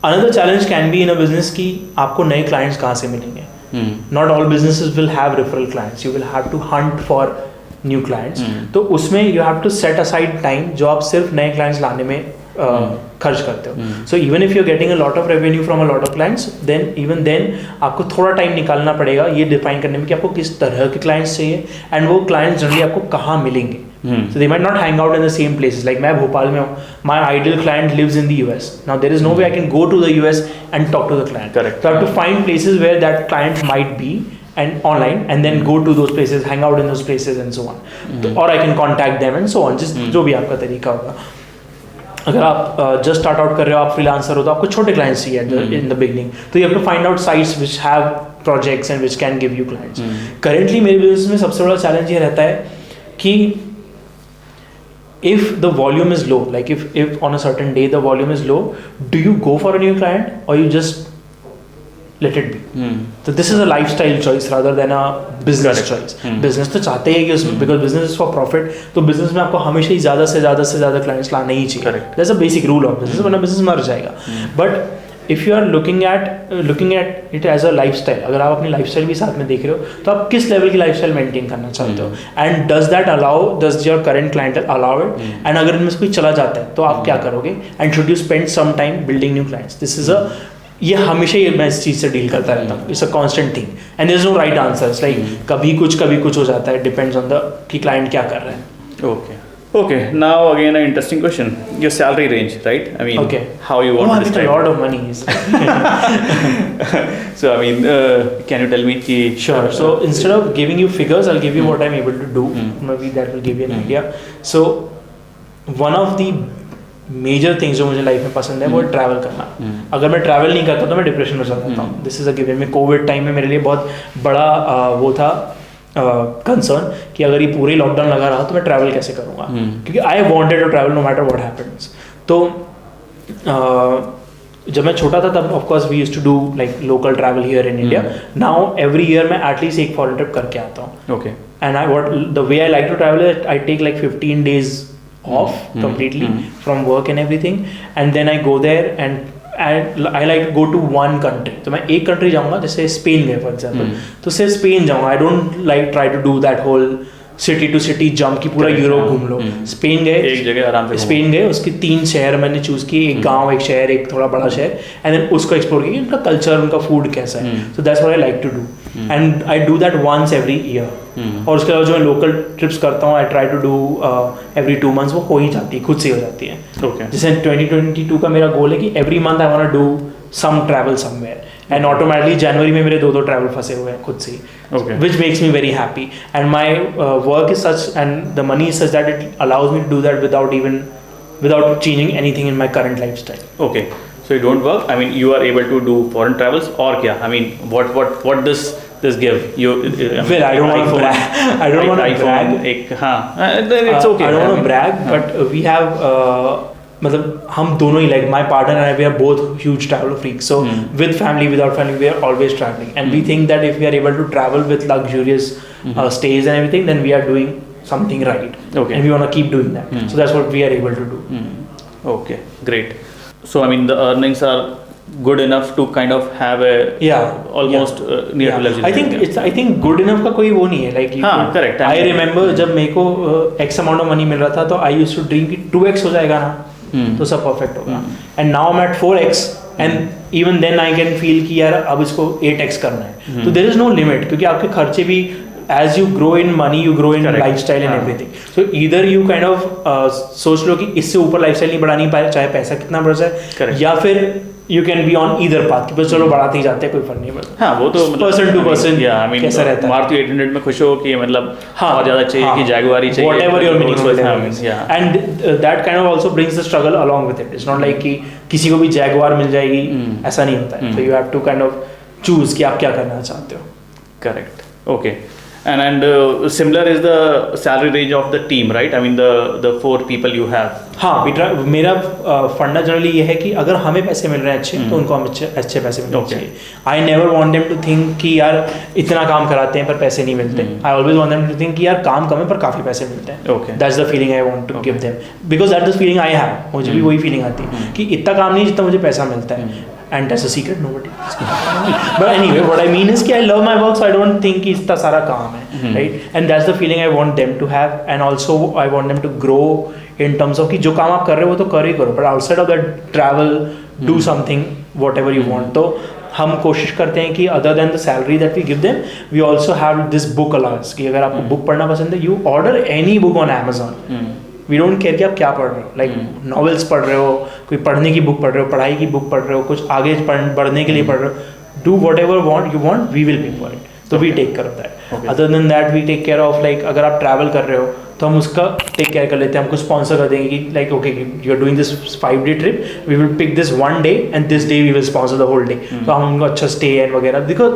Another challenge can be in a business कि आपको नए clients कहाँ से मिलेंगे. Not all businesses will have referral clients. You will have to hunt for new clients. तो उसमें you have to set aside time जो आप सिर्फ नए clients लाने में खर्च करते हो. So even if you're getting a lot of revenue from a lot of clients, then even then आपको थोड़ा टाइम निकालना पड़ेगा ये डिफाइन करने में कि आपको किस तरह के clients चाहिए and वो clients जनरली आपको कहाँ मिलेंगे. So they might not hang out in the same places. Like मैं भोपाल में हूँ, my ideal client lives in the US. Now there is no way I can go to the US and talk to the client. Correct. So I have to find places where that client might be and online and then go to those places, hang out in those places and so on. Or I can contact them and so on. Just जो भी आपका तरीका होगा. अगर आप just start out कर रहे हो, आप फ्रीलांसर हो, तो आपको छोटे क्लाइंट्स चाहिए in the beginning. So you have to find out sites which have projects and which can give you clients. Currently मेरे बिजनेस में सबसे बड़ा चैलेंज ये रहता है कि if the volume is low, like if on a certain day the volume is low, do you go for a new client or you just let it be? So this is a lifestyle choice rather than a business choice. Business तो चाहते हैं कि उसमें because business is for profit, तो business में आपको हमेशा ही ज़्यादा से ज़्यादा clients लाने ही चाहिए. That's a basic rule of business, वरना business मर जाएगा. But if you are looking at it as a lifestyle, अगर आप अपनी lifestyle भी साथ में देख रहे हो, तो आप किस level की lifestyle maintain करना चाहते हो, and does your current clientele allow it, and अगर इनमें से कोई चला जाता है तो आप क्या करोगे, and should you spend some time building new clients. This is a ये हमेशा ही मैं इस चीज़ से डील करता रहता हूँ. It's a constant thing and there is no right answers. Like कभी कुछ हो जाता है, डिपेंड्स ऑन द कि क्लाइंट क्या कर रहे हैं. Okay, now again an interesting question. Your salary range, right? I mean, how you want to describe? A lot of money is. So I mean, can you tell me? Sure. So instead of giving you figures, I'll give you what I'm able to do. Maybe that will give you an idea. So one of the major things जो मुझे life में पसंद है वो है travel करना. अगर मैं ट्रैवल नहीं करता तो मैं डिप्रेशन में चल जाता हूँ. This is a given. में कोविड टाइम में मेरे लिए बहुत बड़ा वो था कंसर्न कि अगर ये पूरे लॉकडाउन लगा रहा तो मैं ट्रैवल कैसे करूँगा, क्योंकि I wanted to travel no matter what happens. तो जब मैं छोटा था तब of course we used to do like local travel here in India. Now every year मैं एटलीस्ट एक फॉरेन ट्रिप करके आता हूँ. Okay. And the way I like to travel, I take like 15 days off completely from work and everything, and then I go there and and I like go to one country. तो मैं एक country जाऊंगा, जैसे Spain गए for example, तो सिर्फ Spain जाऊंगा. I don't like try to do that whole city to city jump की पूरा यूरोप घूम लो. स्पेन गए, एक जगह आराम से स्पेन गए, उसके 3 शहर मैंने चूज किए, एक गांव, एक शहर, एक थोड़ा बड़ा शहर, एंड देन उसको एक्सप्लोर किया, उनका कल्चर, उनका फूड कैसा है. So that's what I like to do, and I do that once every year. और उसके अलावा जो मैं लोकल ट्रिप्स करता हूँ, I try to do every 2 months. वो हो ही जाती है, खुद से हो जाती है. जैसे 2022 का मेरा गोल है कि every month I want to do some travel somewhere, and automatically जनवरी में मेरे 2 ट्रैवल फंसे हुए हैं खुद से ही, which makes me very happy. And my work is such, and the money is such that it allows me to do that without changing anything in my current lifestyle. Okay, so you don't work. I mean, you are able to do foreign travels, or kya? I mean, what this give you? Well, I don't want to brag. I don't want to brag. Then it's okay. I don't want to brag, but we have. मतलब हम दोनों ही, like my partner and I, we are both huge travel freaks. So with family, without family, we are always traveling, and we think that if we are able to travel with luxurious stays and everything, then we are doing something right. Okay. And we want to keep doing that. So that's what we are able to do. Okay, great. So I mean, the earnings are good enough to kind of have a almost near to luxury. I think good enough का कोई वो नहीं है, like correct. I remember जब मेरे को X amount of money मिल रहा था, तो I used to dream कि 2x हो जाएगा ना, तो सब परफेक्ट होगा. And now I'm at 4x, and even then I can feel कि यार अब इसको 8x करना है. तो देयर इज नो लिमिट, क्योंकि आपके खर्चे भी, as you grow in money, you grow in lifestyle and everything. So either you kind of सोच लो कि इससे ऊपर लाइफस्टाइल नहीं बढ़ानी पाए, चाहे पैसा कितना बढ़ जाए, या फिर you can be on either path कि बस चलो बढ़ाते ही जाते हैं, कोई फर्क नहीं पड़ता. हाँ, वो तो person to person कैसा रहता है. मारुति 800 में खुश हो कि मतलब और ज़्यादा चाहिए कि जैगुआर ही चाहिए, whatever your minimum is. And that kind of also brings the struggle along with it. It's not like कि किसी को भी जैगुआर मिल जाएगी, ऐसा नहीं होता है. So you have to kind of choose कि आप क्या करना चाहते हो. Correct. Okay. And similar is the salary range of the team, right? I mean the 4 people you have. हाँ, मेरा फंडा जनरली ये है कि अगर हमें पैसे मिल रहे हैं अच्छे, तो उनको हम अच्छे पैसे मिलने चाहिए. I never want them to think कि यार इतना काम कराते हैं पर पैसे नहीं मिलते. I always want them to think कि यार काम कम है पर काफ़ी पैसे मिलते हैं. That's the feeling I want to give them, because that the feeling I have. मुझे भी वही फीलिंग आती है कि इतना काम नहीं जितना मुझे पैसा मिलता है. And that's a secret, nobody knows. But anyway, what I mean is कि I love my work, so I don't think कि इतना सारा काम है, right? And that's the feeling I want them to have, and also I want them to grow in terms of कि जो काम आप कर रहे हो वो तो कर ही करो, but outside of that, travel, do something, whatever you want. तो हम कोशिश करते हैं कि other than the salary that we give them, we also have this book allowance कि अगर आपको बुक पढ़ना पसंद है, you order any book on Amazon. We don't care कि आप क्या पढ़ रहे हो, लाइक नॉवेल्स पढ़ रहे हो, कोई पढ़ने की बुक पढ़ रहे हो, पढ़ाई की बुक पढ़ रहे हो, कुछ आगे बढ़ने के लिए पढ़ रहे हो, do whatever want you want, we will pay for it. तो we take care of that. Other than that we take care of, like अगर आप ट्रैवल कर रहे हो तो हम उसका टेक केयर कर लेते हैं. हमको स्पॉन्सर कर देंगे कि like okay you are doing this 5-day trip, we will pick this 1 day and this day we will sponsor the whole day. तो हम उनको अच्छा स्टे एंड वगैरह, because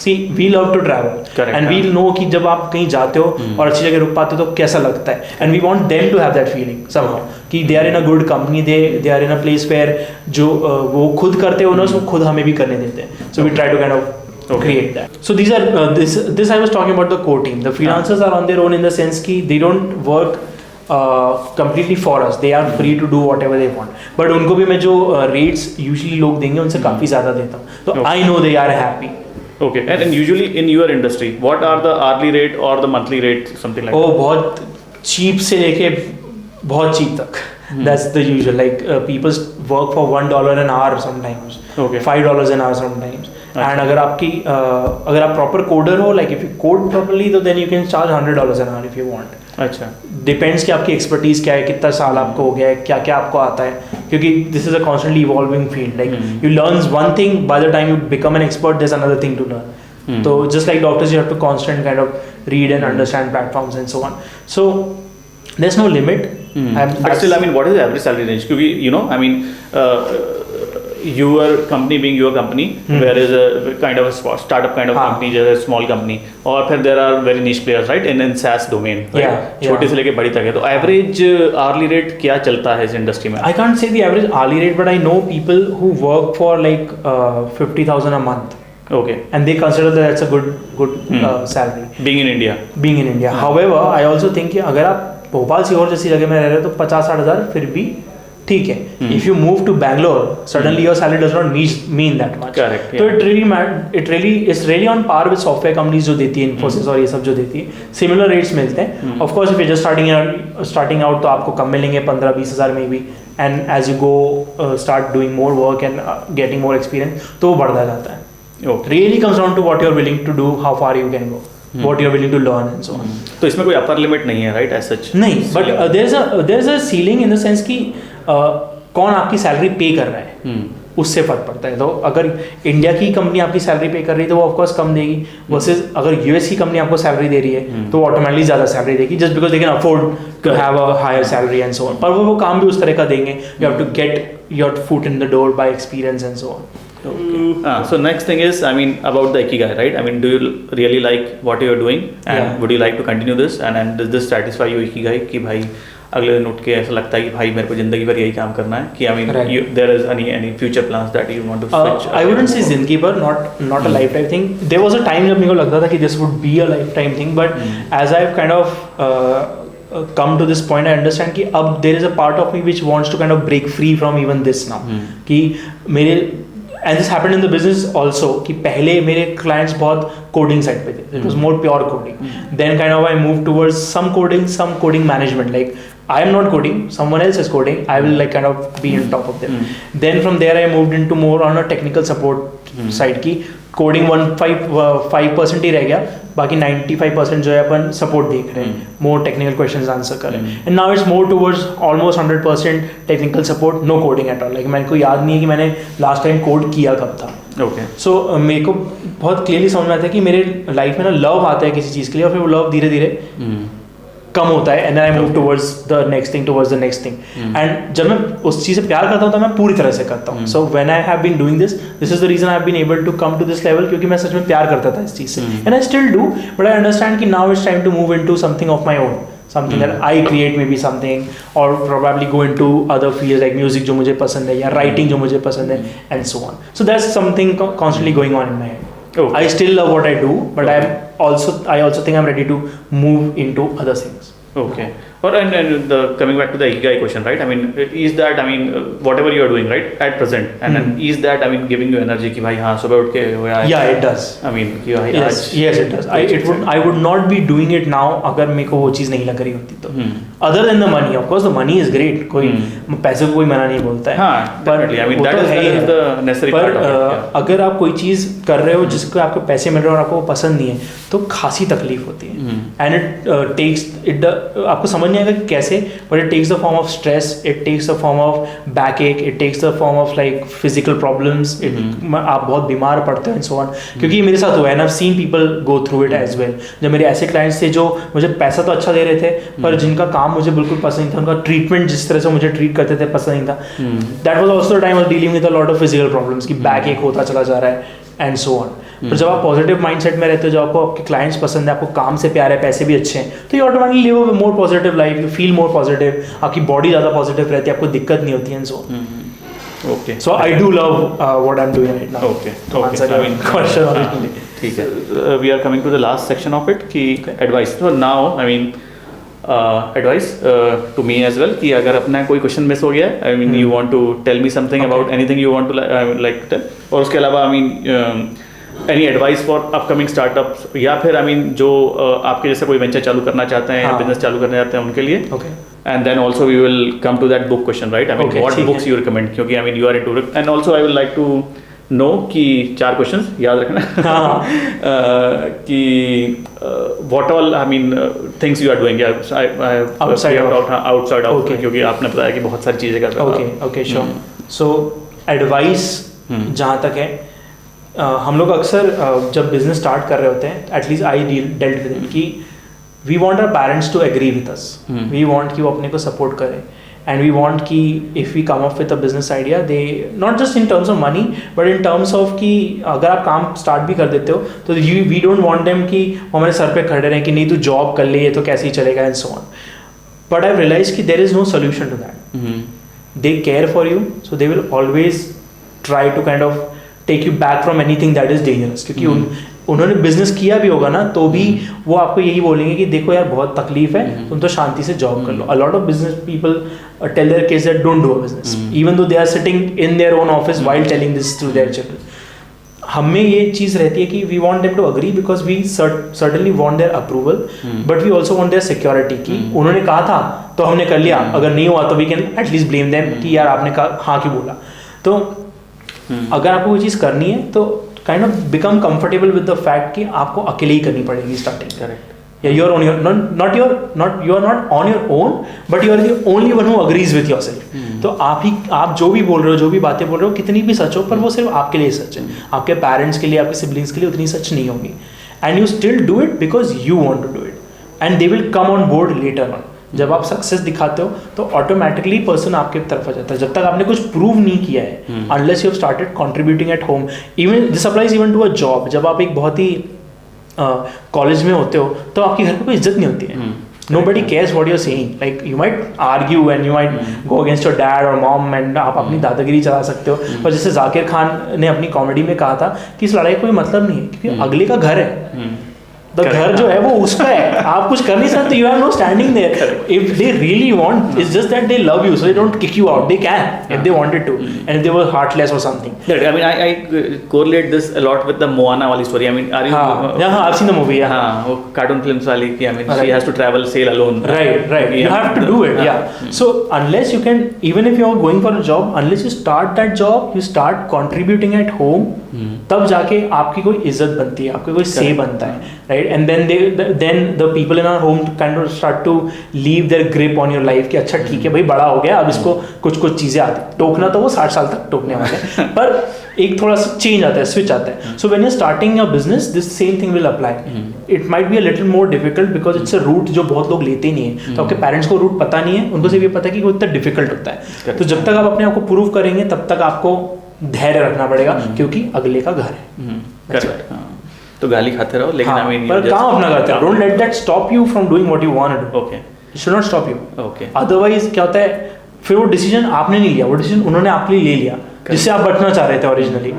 see we love to travel and we know कि जब आप कहीं जाते हो और अच्छी जगह रुक पाते हो तो कैसा लगता है. And we want them to have that feeling somehow कि they are in a good company, they are in a place where जो वो खुद करते हो ना, उसको खुद हमें भी करने देते हैं. So we try to kind of create that. So these are this I was talking about the core team. The freelancers are on their own in the sense कि they don't work completely for us. They are free to do whatever they want. But उनको भी मैं जो rates usually लोग देंगे उनसे काफ़ी ज़्यादा देता हूँ. So I know they are happy. Okay. And usually in your industry, what are the hourly rate or the monthly rate, something like that? बहुत cheap से लेके बहुत cheap तक. That's the usual. Like people work for $1 an hour sometimes. Okay. $5 an hour sometimes. And अगर आप proper coder हो, like if you code properly, तो then you can charge $100 an hour if you want. अच्छा. Depends कि आपकी expertise क्या है, कितना साल आपको हो गया है, क्या क्या आपको आता है, क्योंकि this is a constantly evolving field. Like you learn one thing, by the time you become an expert, there's another thing to learn. So just like doctors, you have to constant kind of read and understand platforms and so on. So there's no limit. But still, I mean, what is the average salary range? Because you know, I mean, your company being your company, whereas a kind of a startup kind of company, just a small company, or फिर there are very niche players, right? In SaaS domain, right? छोटे से लेके बड़ी तक है. तो average hourly rate क्या चलता है इस industry में? I can't say the average hourly rate, but I know people who work for like 50,000 a month. Okay. And they consider that that's a good salary. Being in India. Being in India. However, I also think कि अगर आप भोपाल सीहोर जैसी जगह में रह रहे हो तो 50-60 हज़ार फिर भी ठीक है. If you move to Bangalore, suddenly your salary does not mean that much. Correct. तो it really on par with software companies जो देती है Infosys और ये सब जो देती है, similar rates मिलते हैं. Of course, if you're just starting out तो आपको कम मिलेंगे 15-20 हज़ार में भी. And as you go start doing more work and getting more experience, तो वो बढ़ता जाता है. Okay. Really comes down to what you're willing to do, how far you can go, what you're willing to learn and so on. तो इसमें कोई upper limit नहीं है, राइट, एज सच? नहीं, but there is a ceiling in the sense कि कौन आपकी salary पे कर रहा है, उससे फर्क पड़ता है. तो अगर इंडिया की कंपनी आपकी सैलरी पे कर रही है तो वो ऑफकोर्स कम देगी, वर्सेज अगर यूएस की कंपनी आपको सैलरी दे रही है तो ऑटोमेटिकली ज़्यादा सैलरी देगी, just because they can afford to have a higher salary and so on. पर वो काम भी उस तरह का देंगे. You have to get your foot in the door by experience and so on. So next thing is, I mean, about the Ikigai, right? I mean, do you really like what you are doing, and would you like to continue this? And does this satisfy you Ikigai? कि भाई अगले दिन उठ के ऐसा लगता है कि भाई मेरे को जिंदगी भर यही काम करना है, कि I mean, there is any future plans that you want to switch? I wouldn't say जिंदगी भर, not a lifetime thing. There was a time जब मेरे को लगता था कि this would be a lifetime thing, but as I've kind of come to this point, I understand कि अब there is a part of me which wants to kind of break free from even this now. कि मेरे and this happened in the business also कि पहले मेरे clients बहुत coding side पे थे. It was more pure coding. Then kind of I moved towards some coding management. Like I am not coding, someone else is coding. I will like kind of be on top of them. Then from there I moved into more on a technical support side की coding 5% ही रह गया, बाकी 95% जो है अपन support देख रहे हैं, more technical questions answer कर रहे हैं. And now it's more towards almost 100% technical support, no coding at all. Like मेरे को याद नहीं है कि मैंने लास्ट टाइम कोड किया कब था. ओके. सो मेरे को बहुत क्लियरली समझ में आता है कि मेरे लाइफ में ना लव आता है किसी चीज़ के लिए, और फिर वो लव धीरे धीरे कम होता है. And then I move towards the next thing. And जब मैं उस चीज़ से प्यार करता हूँ तो मैं पूरी तरह से करता हूँ. So when I have been doing this is the reason I have been able to come to this level, क्योंकि मैं सच में प्यार करता था इस चीज़ से. And I still do, but I understand कि now it's time to move into something of my own, something that I create, maybe something, or probably go into other fields like music जो मुझे पसंद है, या writing जो मुझे पसंद है, and so on. So that's something constantly going on in my head. Okay. I still love what I do, but I also think I'm ready to move into other things. Okay. Or and the coming back to the Ikigai question, right? I mean, is that, I mean, whatever you are doing, right, at present, and then is that, I mean, giving you energy कि भाई हाँ सुबह उठ के yeah, it does. I mean, कि भाई yes, it does. I would not be doing it now अगर मेरे को वो चीज़ नहीं लग रही होती तो. Other than the money, of course, the money is great. कोई पैसे को कोई मना नहीं बोलता है. हाँ, definitely. I mean, that is the necessary part of it. अगर आप कोई चीज़ कर रहे हो जिसको आपको पैसे मिल रहे हो और आपको पसंद नहीं है तो खासी तकलीफ होती है. And it takes आपको समझ नहीं आएगा कैसे, but it takes the form of stress, it takes the form of backache, it takes the form of like physical problems. आप बहुत बीमार पड़ते हो and so on. क्योंकि मेरे साथ हुआ है, and I've seen people go through it as well. जब मेरे ऐसे clients थे जो मुझे पैसा तो अच्छा दे रहे थे, पर जिनका काम मुझे बिल्कुल पसंद नहीं था, उनका ट्रीटमेंट जिस तरह से मुझे ट्रीट करते थे पसंद नहीं था. That was also the time I was dealing with a lot of physical problems कि backache होता चला जा रहा है एंड सो ऑन. पर जब आप पॉजिटिव माइंडसेट में रहते हो, जब आपको आपके क्लाइंट्स पसंद है, आपको काम से प्यार है, पैसे भी अच्छे हैं, तो you automatically live a more positive life, you feel more positive, आपकी बॉडी ज़्यादा पॉजिटिव रहती है, आपको दिक्कत नहीं होती है and so on. Okay. So I do love what I am doing right now. Okay. I mean question originally. ठीक है. We are coming to the last section of it कि advice. So now I mean advice to me as well कि अगर अपना कोई question miss हो गया है, I mean you want to tell me something about anything you want to like tell, और उसके अलावा I mean any advice for upcoming startups, या फिर I mean जो आपके जैसे कोई वेंचर चालू करना चाहते हैं या बिजनेस चालू करना चाहते हैं उनके लिए. Okay. And then also we will come to that book question, right? I mean what books you recommend, क्योंकि I mean you are into it, and also I will like to know कि 4 questions याद रखना. कि what all I mean things you are doing outside of, क्योंकि आपने बताया कि बहुत सारी चीज़ें कर रहे हो. Okay sure. सो एडवाइस जहाँ तक है, हम लोग अक्सर जब बिजनेस स्टार्ट कर रहे होते हैं, at least I dealt with it, कि we want our parents to agree with us. We want कि वो अपने को सपोर्ट करें. And we want कि if we come up with a business idea, they not just in terms of money, but in terms of कि अगर आप काम start भी कर देते हो तो we don't want them कि वो हमारे सर पे खड़े रहें कि नहीं तू जॉब कर ले, ये तो कैसे ही चलेगा and so on. But I've realized कि there is no solution to that. They care for you, so they will always try to kind of take you back from anything that is dangerous. क्योंकि उन्होंने business किया भी होगा ना तो भी वो आपको यही बोलेंगे कि देखो यार बहुत तकलीफ है, तुम तो शांति से जॉब कर लो. A lot of business people tell their kids that don't do a business even though they are sitting in their own office while telling this to their children. हमें ये चीज़ रहती है कि we want them to agree because we certainly want their approval, but we also want their security कि उन्होंने कहा था तो हमने कर लिया, अगर नहीं हुआ तो we can at least blame them कि यार आपने कहा हाँ क्यों बोला. तो अगर आपको कोई चीज़ करनी है तो kind of become comfortable with the fact कि आपको अकेले ही करनी पड़ेगी स्टार्टिंग. करेक्ट. या you are on your not you are not on your own but you are the only one who agrees with yourself. तो आप जो भी बोल रहे हो, जो भी बातें बोल रहे हो, कितनी भी सच हो पर वो सिर्फ आपके लिए सच है. आपके पेरेंट्स के लिए, आपके सिबलिंग्स के लिए उतनी सच नहीं होगी. And you still do it because you want to do it and they will come on board later on. जब आप सक्सेस दिखाते हो तो ऑटोमेटिकली पर्सन आपके तरफ आ जाता है. जब तक आपने कुछ प्रूव नहीं किया है, unless you have started contributing at home, even this applies even to a job. जब आप एक बहुत ही कॉलेज में होते हो तो आपके घर पे कोई इज्जत नहीं होती है. Nobody cares what you're saying. Like you might argue and you might go against your dad or mom and आप अपनी दादागिरी चला सकते हो. पर जैसे जाकिर खान ने अपनी कॉमेडी में कहा था कि इस लड़ाई का कोई मतलब नहीं है क्योंकि अगले का घर है. तो घर जो है वो उसका है, आप कुछ कर नहीं सकते. You have no standing there. If they really want, it's just that they love you, so they don't kick you out. They can if they wanted to and if they were heartless और something. I mean, I correlate this a lot with the Moana वाली story. I mean, are you? हाँ, I've seen the movie. Yeah. हाँ, वो cartoon films वाली की. I mean, she has to travel, sail alone. Right. You have to do it. Yeah. So unless you can, even if you are going for a job, unless you start that job, you start contributing at home. तब जाके आपकी कोई इज्जत बनती है, आपका कोई से बनता है, right? And then the people in our home kind of start to leave their grip on your life कि अच्छा ठीक है भाई बड़ा हो गया, अब इसको कुछ चीज़ें आती हैं. टोकना तो वो 60 साल तक टोकने वाले हैं, पर एक थोड़ा सा चेंज आता है, स्विच आता है. So when you are starting your business this same thing will apply. It might be a little more difficult because it's a route जो बहुत लोग लेते नहीं है. तो आपके पेरेंट्स को रूट पता नहीं है, उनको सिर्फ ये पता है कि वो इतना डिफिकल्ट होता है. तो जब तक आप अपने आप को प्रूव करेंगे तब तक आपको धैर्य रखना पड़ेगा क्योंकि अगले का घर है. करेक्ट. तो गाली खाते रहो लेकिन I mean पर काम अपना करते रहो. Don't let that stop you from doing what you want to do. Okay. It should not stop you. Okay. Otherwise क्या होता है, फिर वो डिसीजन आपने नहीं लिया, वो डिसीजन उन्होंने आपके लिए ले लिया जिससे आप बचना चाह रहे थे originally.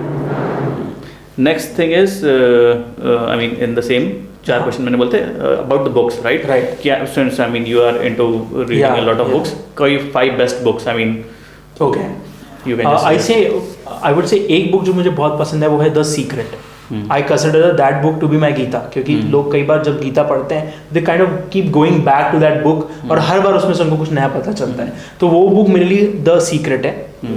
Next thing is I mean in the same 4 question मैंने बोलते अबाउट द बुक्स, राइट? क्या since I mean you are into reading a lot of books, कोई 5 best books I mean. Okay. I would say एक book जो मुझे बहुत पसंद है वो है the secret. I consider that book to be my Gita, क्योंकि लोग कई बार जब गीता पढ़ते हैं they kind of keep going back to that book और हर बार उसमें से उनको कुछ नया पता चलता है. तो वो बुक मेरे लिए द सीक्रेट है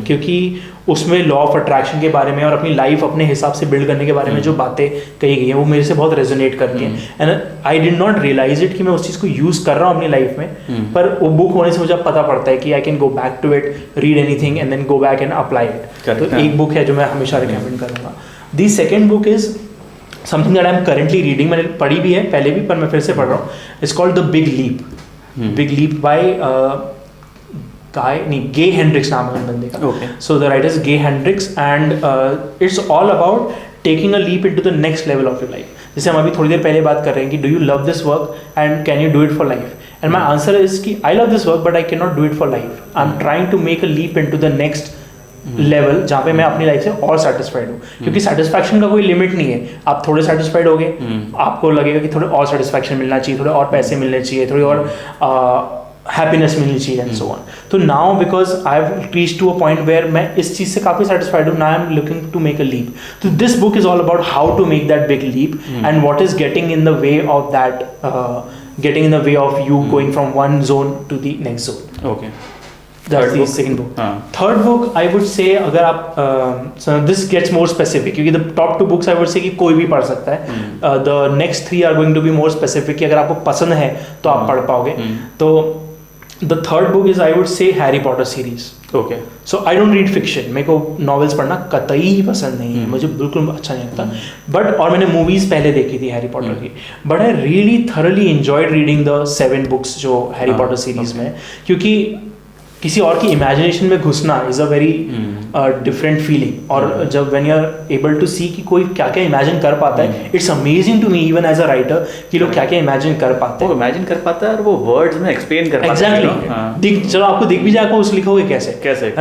क्योंकि उसमें लॉ ऑफ अट्रैक्शन के बारे में और अपनी लाइफ अपने हिसाब से बिल्ड करने के बारे में जो बातें कही गई हैं वो मेरे से बहुत रेजोनेट करती हैं. And I did not realize it कि मैं उस चीज़ को यूज़ कर रहा हूँ अपनी लाइफ में, पर वो बुक होने से मुझे पता पड़ता है कि I can go back to it, read anything and then go back and apply it. तो एक बुक है जो मैं हमेशा रिकमेंड करूँगा. The second book is something that I am currently reading. मैंने पढ़ी भी है पहले भी पर मैं फिर से पढ़ रहा हूँ. It's called the big leap. Big leap by Gay Hendricks नाम है बंदे का. So the writer is Gay Hendricks and it's all about taking a leap into the next level of your life. जैसे हम अभी थोड़ी देर पहले बात कर रहे हैं कि do you love this work and can you do it for life. And my answer is कि I love this work but I can not do it for life. I am trying to make a leap into the next level जहाँ पे मैं अपनी life से और satisfied हूँ. क्योंकि satisfaction का कोई लिमिट नहीं है. आप थोड़े सेटिस्फाइड हो गए, आपको लगेगा कि थोड़े और सेटिस्फैक्शन मिलना चाहिए, थोड़े और पैसे मिलने चाहिए, थोड़ी और हैप्पीनेस मिलनी चाहिए एंड सो ऑन. तो now because I have reached to a point where मैं इस चीज़ से काफ़ी सेटिस्फाइड हूँ. Now I am looking to make a leap. तो this book is all about how to make that big leap and what is getting in the way of that, getting in the way of you going from one zone to the next zone. Okay. That's the second book. Third book, I would say, अगर आप so this gets more specific क्योंकि the top 2 books I would say कि कोई भी पढ़ सकता है. The next 3 are going to be more specific कि अगर आपको पसंद है तो आप पढ़ पाओगे. तो the third book is I would say Harry Potter series. Okay. So I don't read fiction. मेरे को novels पढ़ना कतई ही पसंद नहीं है, मुझे बिल्कुल अच्छा नहीं लगता. But और मैंने movies पहले देखी थी हैरी पॉटर की. But I really thoroughly enjoyed reading the 7 books जो हैरी पॉटर सीरीज में, क्योंकि किसी और की इमेजिनेशन में घुसना is a very different feeling. और जब when you are able to see कि कोई क्या क्या इमेजिन कर पाता है, it's amazing to me even as a writer कि लोग क्या क्या इमेजिन कर पाते हैं। वो इमेजिन कर पाता है और वो वर्ड्स में एक्सप्लेन कर पाता है। एग्जैक्टली, चलो आपको दिख भी जाए आपको उस लिखोगे कैसे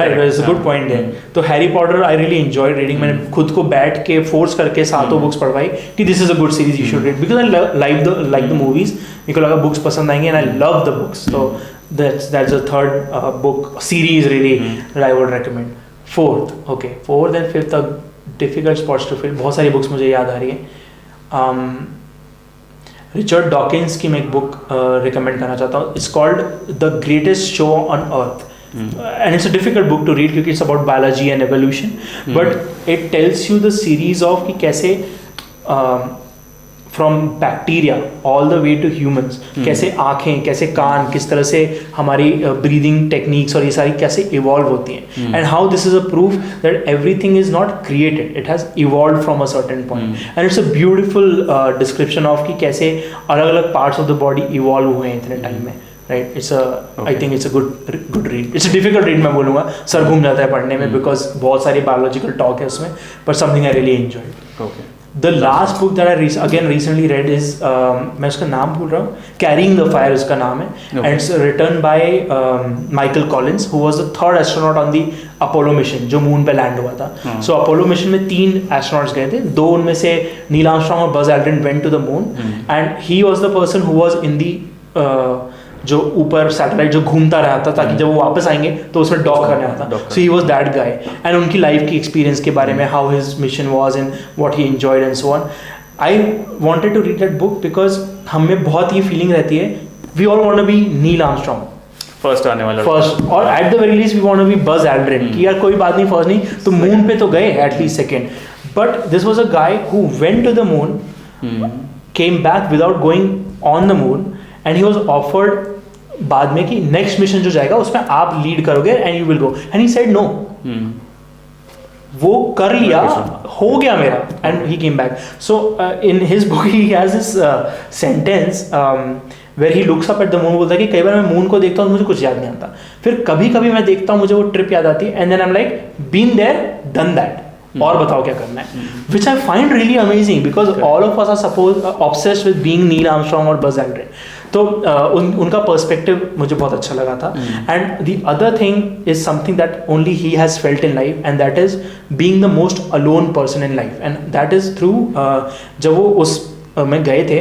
गुड पॉइंट है। तो Harry Potter I really enjoyed reading. मैंने खुद को बैठ के फोर्स करके सातों बुक्स पढ़वाई कि this is a good series, you should read, because I like the movies. मेरे को लगा बुक्स पसंद आएंगे and I love the books. तो that's the third book series really that I would recommend. Fourth and fifth are difficult spots to fill. बहुत सारी books मुझे याद आ रही है। रिचर्ड डॉकिंस की मैं एक बुक रिकमेंड करना चाहता हूँ। It's called the greatest show on earth, and it's a difficult book to read क्योंकि it's about biology and evolution, but it tells you the series of कि कैसे from bacteria all the way to humans, कैसे आँखें, कैसे कान, किस तरह से हमारी ब्रीदिंग टेक्निक्स और ये सारी कैसे इवॉल्व होती हैं, and how this is a proof that everything is not created, it has evolve from a certain point. And it's a beautiful description of कि कैसे अलग अलग parts of the body evolve हुए हैं इतने टाइम में, right. It's I think it's a good read. It's a difficult read मैं बोलूँगा, सर घूम जाता है पढ़ने में बिकॉज बहुत सारी बायोलॉजिकल टॉक है उसमें, but something I really enjoyed. The last book that I recently read is मैं उसका नाम भूल रहा हूँ, Carrying the Fire उसका नाम है, and it's written by Michael Collins, who was the third astronaut on the Apollo mission जो मून पे लैंड हुआ था। So Apollo mission में 3 astronauts गए थे, 2 उनमें से नील आर्मस्ट्रॉन्ग और Buzz Aldrin went to the moon, and he was the person who was in the जो ऊपर सैटेलाइट जो घूमता रहा था ताकि जब वो वापस आएंगे तो उसमें डॉक करने आता। So he was that guy, and उनकी लाइफ की एक्सपीरियंस के बारे में, how his mission was and what he enjoyed and so on. I wanted to read that book because हमें बहुत ये फीलिंग रहती है, we all want to be Neil Armstrong first आने वाला, और at the very least we want to be Buzz Aldrin कि यार कोई बात नहीं, फर्स्ट नहीं तो मून पे तो गए at least second. But this was a guy who went to the moon, came back without going on the moon, and he was offered बाद में कि नेक्स्ट मिशन जो जाएगा उसमें आप लीड करोगे and you will go, and he said no. वो कर लिया, हो गया मेरा, and he came back. So in his book he has this sentence where he looks up at the moon, बोलता है कि कई बार मैं मून को देखता हूँ मुझे कुछ याद नहीं आता, फिर कभी कभी मैं देखता हूँ मुझे वो ट्रिप याद आती है, and then I am like been there done that, और बताओ क्या करना है, which I find really amazing because all of us are suppose obsessed with being Neil Armstrong और बज एल्ड्रिन। तो उनका पर्सपेक्टिव मुझे बहुत अच्छा लगा था। And the other thing is something that only he has felt in life, and that is being the most alone person in life, and that is through जब वो उस में गए थे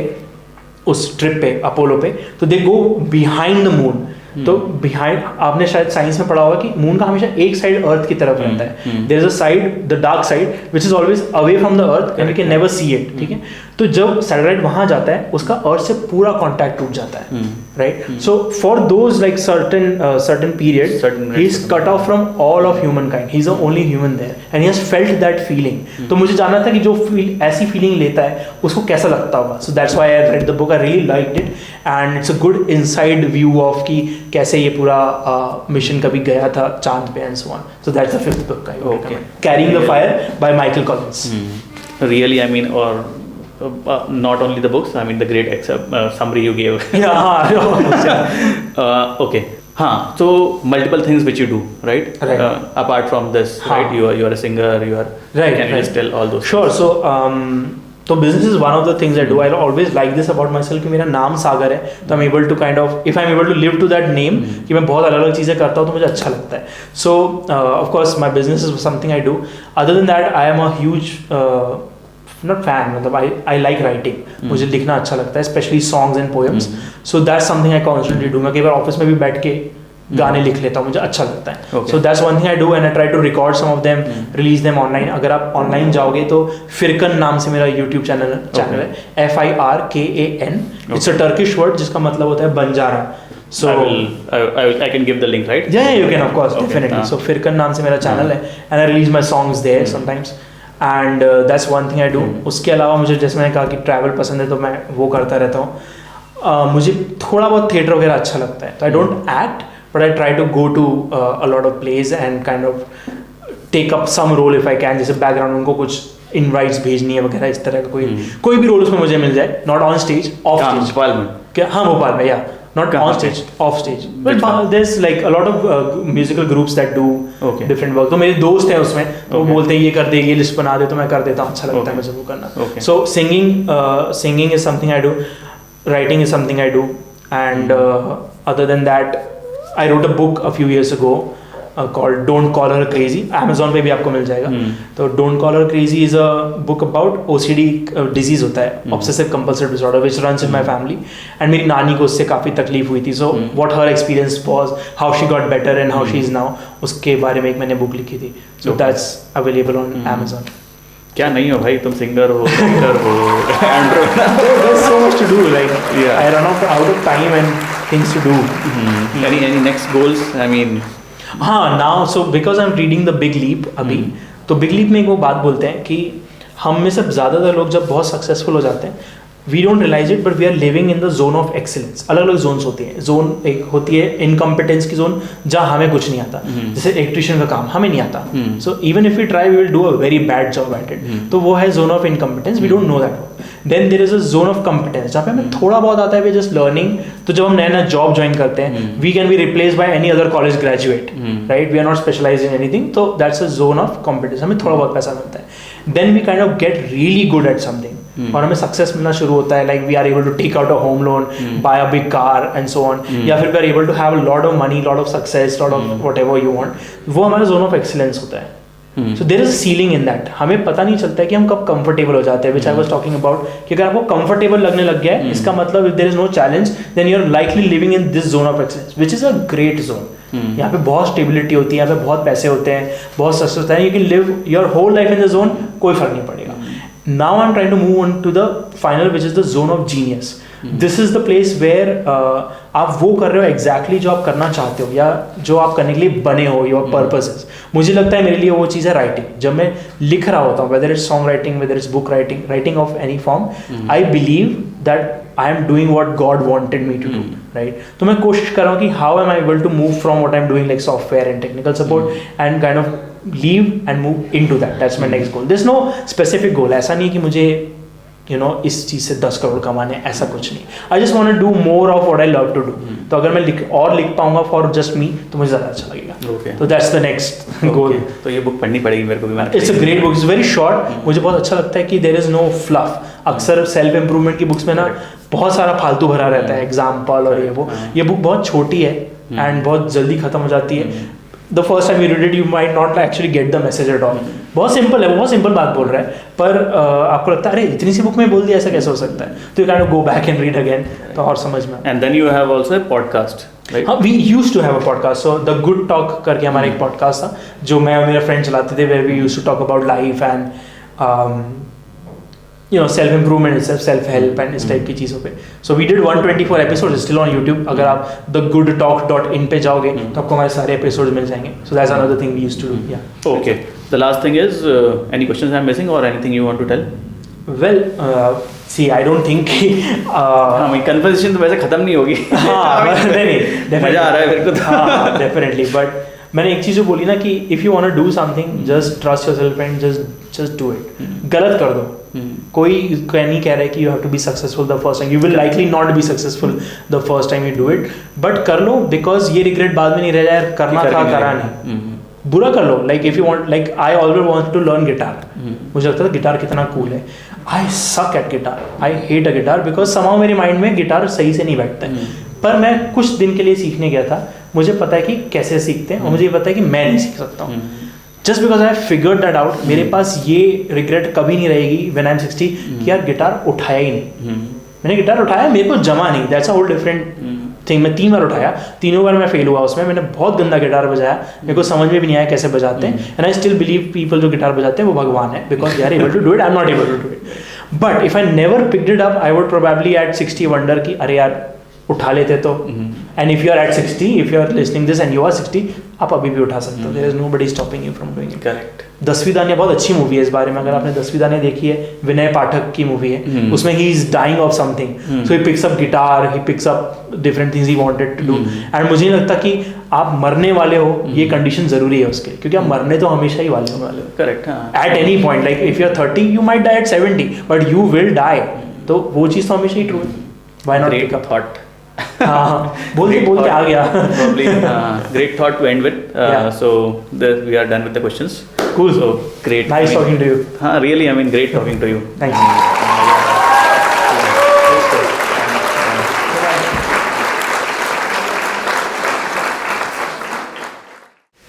उस ट्रिप पे अपोलो पे, तो दे गो बिहाइंड द मून। तो बिहाइंड, आपने शायद साइंस में पढ़ा होगा कि मून का हमेशा एक साइड अर्थ की तरफ रहता है, there is a side, the dark side, which is always away from the earth and we can never see it, ठीक है। तो जब सैटेलाइट वहां जाता है उसका अर्थ से पूरा कांटेक्ट टूट जाता है, right. So for those like certain period he is cut off from all of human kind, he is the only human there and he has felt that feeling. तो मुझे जानना था कि जो ऐसी फीलिंग लेता है उसको कैसा लगता होगा। So that's why I read the book, I really liked it, and it's a good inside view of कि कैसे ये पूरा मिशन कभी गया था चांद पे and so on. So that's the fifth book, carrying the fire by Michael Collins. Really, I mean, or not only the books, I mean the great summary you gave. Okay. So multiple things which you do, right? Apart from this, right? You are a singer. You are right. Can you just tell all those? Sure. Things? So business is one of the things I do. I always like this about myself कि मेरा नाम सागर है, तो I'm able to kind of, if I'm able to live to that name, कि मैं बहुत अलग अलग चीज़ें करता हूँ तो मुझे अच्छा लगता है. So of course my business is something I do. Other than that, I am a huge not fan, मतलब I like writing. मुझे लिखना अच्छा लगता है, especially songs and poems. So that's something I constantly do. मैं कई बार office में भी बैठ के गाने लिख लेता हूँ, मुझे अच्छा लगता है. So that's one thing I do, and I try to record some of them, release them online. अगर आप ऑनलाइन जाओगे तो फिरकन नाम से मेरा YouTube चैनल है, FIRKAN. It's a Turkish word जिसका मतलब होता है Banjara. So I can give the link, right? Yeah, you can, of course, definitely. So फिरकन नाम से मेरा चैनल है, and I release my songs there sometimes. And that's one thing I do. उसके अलावा मुझे, जैसे मैंने कहा कि ट्रैवल पसंद है, तो मैं वो करता रहता हूँ. मुझे थोड़ा बहुत थिएटर वगैरह अच्छा लगता है, तो I don't act, but I try to go to a lot of plays and kind of take up some role if I can. जैसे बैकग्राउंड उनको कुछ इनवाइट्स भेजनी है वगैरह, इस तरह का कोई भी रोल उसमें मुझे मिल जाए, not on stage, of stage. Bhopal में क्या? हाँ, भोपाल में, या not कहाँ on पे? stage, off stage. Which But one? there's like a lot of musical groups that do Okay. different work. तो मेरे दोस्त हैं उसमें, तो वो Okay. बोलते हैं ये कर दे, ये लिस्ट बना दे, तो मैं कर देता हूँ, अच्छा लगता है Okay. मुझे वो करना. Okay. So singing is something I do, writing is something I do, and other than that, I wrote a book a few years ago. Called Don't Call Her Crazy. Amazon पे भी आपको मिल जाएगा. तो Don't Call Her Crazy is a book about OCD disease होता है, obsessive compulsive disorder, which runs in my family. And मेरी नानी को उससे काफ़ी तकलीफ हुई थी. So what her experience was, how she got better and how she is now, उसके बारे में एक मैंने book लिखी थी. So that's available on Amazon. क्या नहीं हो भाई, तुम सिंगर हो, एक्टर हो, There's so much to do. Like Yeah. I run out of time and things to do. any next goals? I mean, हाँ now so because I am reading the big leap अभी, तो big leap में एक वो बात बोलते हैं कि हम में से ज़्यादातर लोग जब बहुत सक्सेसफुल हो जाते हैं, we don't realize it but we are living in the zone of excellence. अलग अलग जोन्स होती हैं. जोन एक होती है इनकम्पिटेंस की जोन, जहाँ हमें कुछ नहीं आता, जैसे इलेक्ट्रिशियन का काम हमें नहीं आता, so even if we try we will do a very bad job at it. तो वो है zone of incompetence, we don't know that. Then there is a zone of competence जहाँ पे हमें थोड़ा बहुत आता है, वी जस्ट लर्निंग. तो जब हम नया नया जॉब ज्वाइन करते हैं, we can be replace by any other college graduate, right? We are not specialize in anything. तो that's a zone of competence. हमें थोड़ा बहुत पैसा मिलता है. Then we kind of get really good at something और हमें सक्सेस मिलना शुरू होता है. Like we are able to take out a home loan, buy a big car and so on. या फिर we are able to have a lot of money, lot of success, lot of whatever you want. वो हमारा zone of excellence होता है. So there is a ceiling in that. हमें पता नहीं चलता है कि हम कब कंफर्टेबल हो जाते हैं, विच आई वाज टॉकिंग अबाउट. कि अगर आपको कंफर्टेबल लगने लग गया है, इसका मतलब if there is no challenge then you are likely living in this zone of excellence, which is a great zone. यहाँ पे बहुत स्टेबिलिटी होती है, यहाँ पे बहुत पैसे होते हैं, बहुत सक्सेस होता है. You can live your whole life in the zone, कोई फर्क नहीं पड़ेगा. Now I am trying to move on to the final which is the zone of genius. This is the place where आप वो कर रहे हो एग्जैक्टली जो आप करना चाहते हो या जो आप करने के लिए बने हो, योर पर्पसेस. मुझे लगता है मेरे लिए वो चीज़ है राइटिंग. जब मैं लिख रहा होता हूँ, whether it's song writing, whether it's book writing, writing of any form, I believe that I am doing what God wanted me to do, right? तो मैं कोशिश कर रहा हूँ कि how am I able to move from what I am doing like software and technical support and kind of leave and move in to that. That's my next goal. This no specific goal. ऐसा नहीं कि मुझे इस चीज़ से 10 करोड़ कमाने, ऐसा कुछ नहीं. I just want to do more of what I love to do. तो अगर मैं लिख पाऊंगा फॉर जस्ट मी तो मुझे ज़्यादा अच्छा लगेगा. तो दैट्स द नेक्स्ट गोल. तो ये बुक पढ़नी पड़ेगी मेरे को भी. It's a great book. It's very short. मुझे बहुत अच्छा लगता है कि देयर इज नो फ्लफ. अक्सर सेल्फ इम्प्रूवमेंट की बुक्स में ना बहुत सारा फालतू भरा रहता है, एग्जाम्पल और ये बुक बहुत छोटी है एंड बहुत जल्दी खत्म हो जाती है. The first time you read it you might not actually get the message at all. बहुत सिंपल है, बहुत सिंपल बात बोल रहा है, पर आपको लगता है अरे इतनी सी बुक में बोल दिया, ऐसा कैसे हो सकता है? तो you kind of go back and read again, तो और समझ में. And then you have also a podcast, right? हाँ, we used to have a podcast. So the good talk करके हमारा एक पॉडकास्ट था जो मैं और मेरे फ्रेंड चलाते थे, where we used to talk about life and self improvement, self help and इस टाइप की चीज़ों पे. So we did 124 episode still on YouTube. अगर आप thegoodtalk.in पे जाओगे तो आपको हमारे सारे एपिसोड मिल जाएंगे. So that's another thing we used to do. या okay. The last thing is any questions I am missing और anything you want to tell? Well see I don't think conversation तो वैसे खत्म नहीं होगी. नहीं मजा आ रहा है मेरे को तो. हाँ डेफिनेटली. बट मैंने एक चीज़ जो बोली ना कि if you want to do something just trust yourself and just do it. गलत कर दो. कोई नहीं कह रहा है कि you have to be successful the first time. You will likely not be successful the first time you do it, but कर लो बिकॉज ये रिग्रेट बाद में नहीं रह जाए, करना था करा नहीं. बुरा कर लो. Like if you want, like I always want to learn guitar. मुझे लगता था गिटार कितना कूल है. I suck at guitar. I hate a guitar because somehow मेरे माइंड में गिटार सही से नहीं बैठता है. पर मैं कुछ दिन के लिए सीखने गया था. मुझे पता है कि कैसे सीखते हैं और मुझे पता है कि मैं नहीं सीख सकता हूँ. Just because I figured that out, मेरे पास ये रिग्रेट कभी नहीं रहेगी व्हेन आई एम 60 कि यार गिटार उठाया ही नहीं. मैंने गिटार उठाया, मेरे को जमा नहीं. That's a whole different thing. मैं 3 बार उठाया, तीनों बार मैं फेल हुआ उसमें. मैंने बहुत गंदा गिटार बजाया, मेरे को समझ में भी नहीं आया कैसे बजाते हैं. And I still believe people जो गिटार बजाते हैं वो भगवान है because they are able to do it. I am not able to do it. But if I never picked it up I would probably at 60 wonder कि अरे यार उठा लेते तो. And if you are at 60, if you are listening this and you are 60, आप अभी भी उठा सकते हो. There is nobody stopping you from doing it. Correct. 10वीं दानिया बहुत अच्छी मूवी है इस बारे में. अगर आपने 10वीं दानिया देखी है, विनय पाठक की मूवी है. उसमें he is dying of something, so he picks up guitar, he picks up different things he wanted to do. And मुझे नहीं लगता कि आप मरने वाले हो ये कंडीशन जरूरी है उसके, क्योंकि आप मरने तो हमेशा ही वाले हो. Correct. At any point, like if you are 30 you might die at 70 but you will die. तो वो चीज़ तो हमेशा ही ट्रू है. Why not take a thought. हाँ, बोलते Great बोलते thought. आ गया. Probably great thought to end with. Yeah. So we are done with the questions. Cool. So great. Nice talking to you. Really, I mean, great talking to you. Thanks.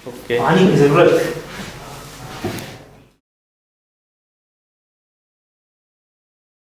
Okay. पानी की जरूरत.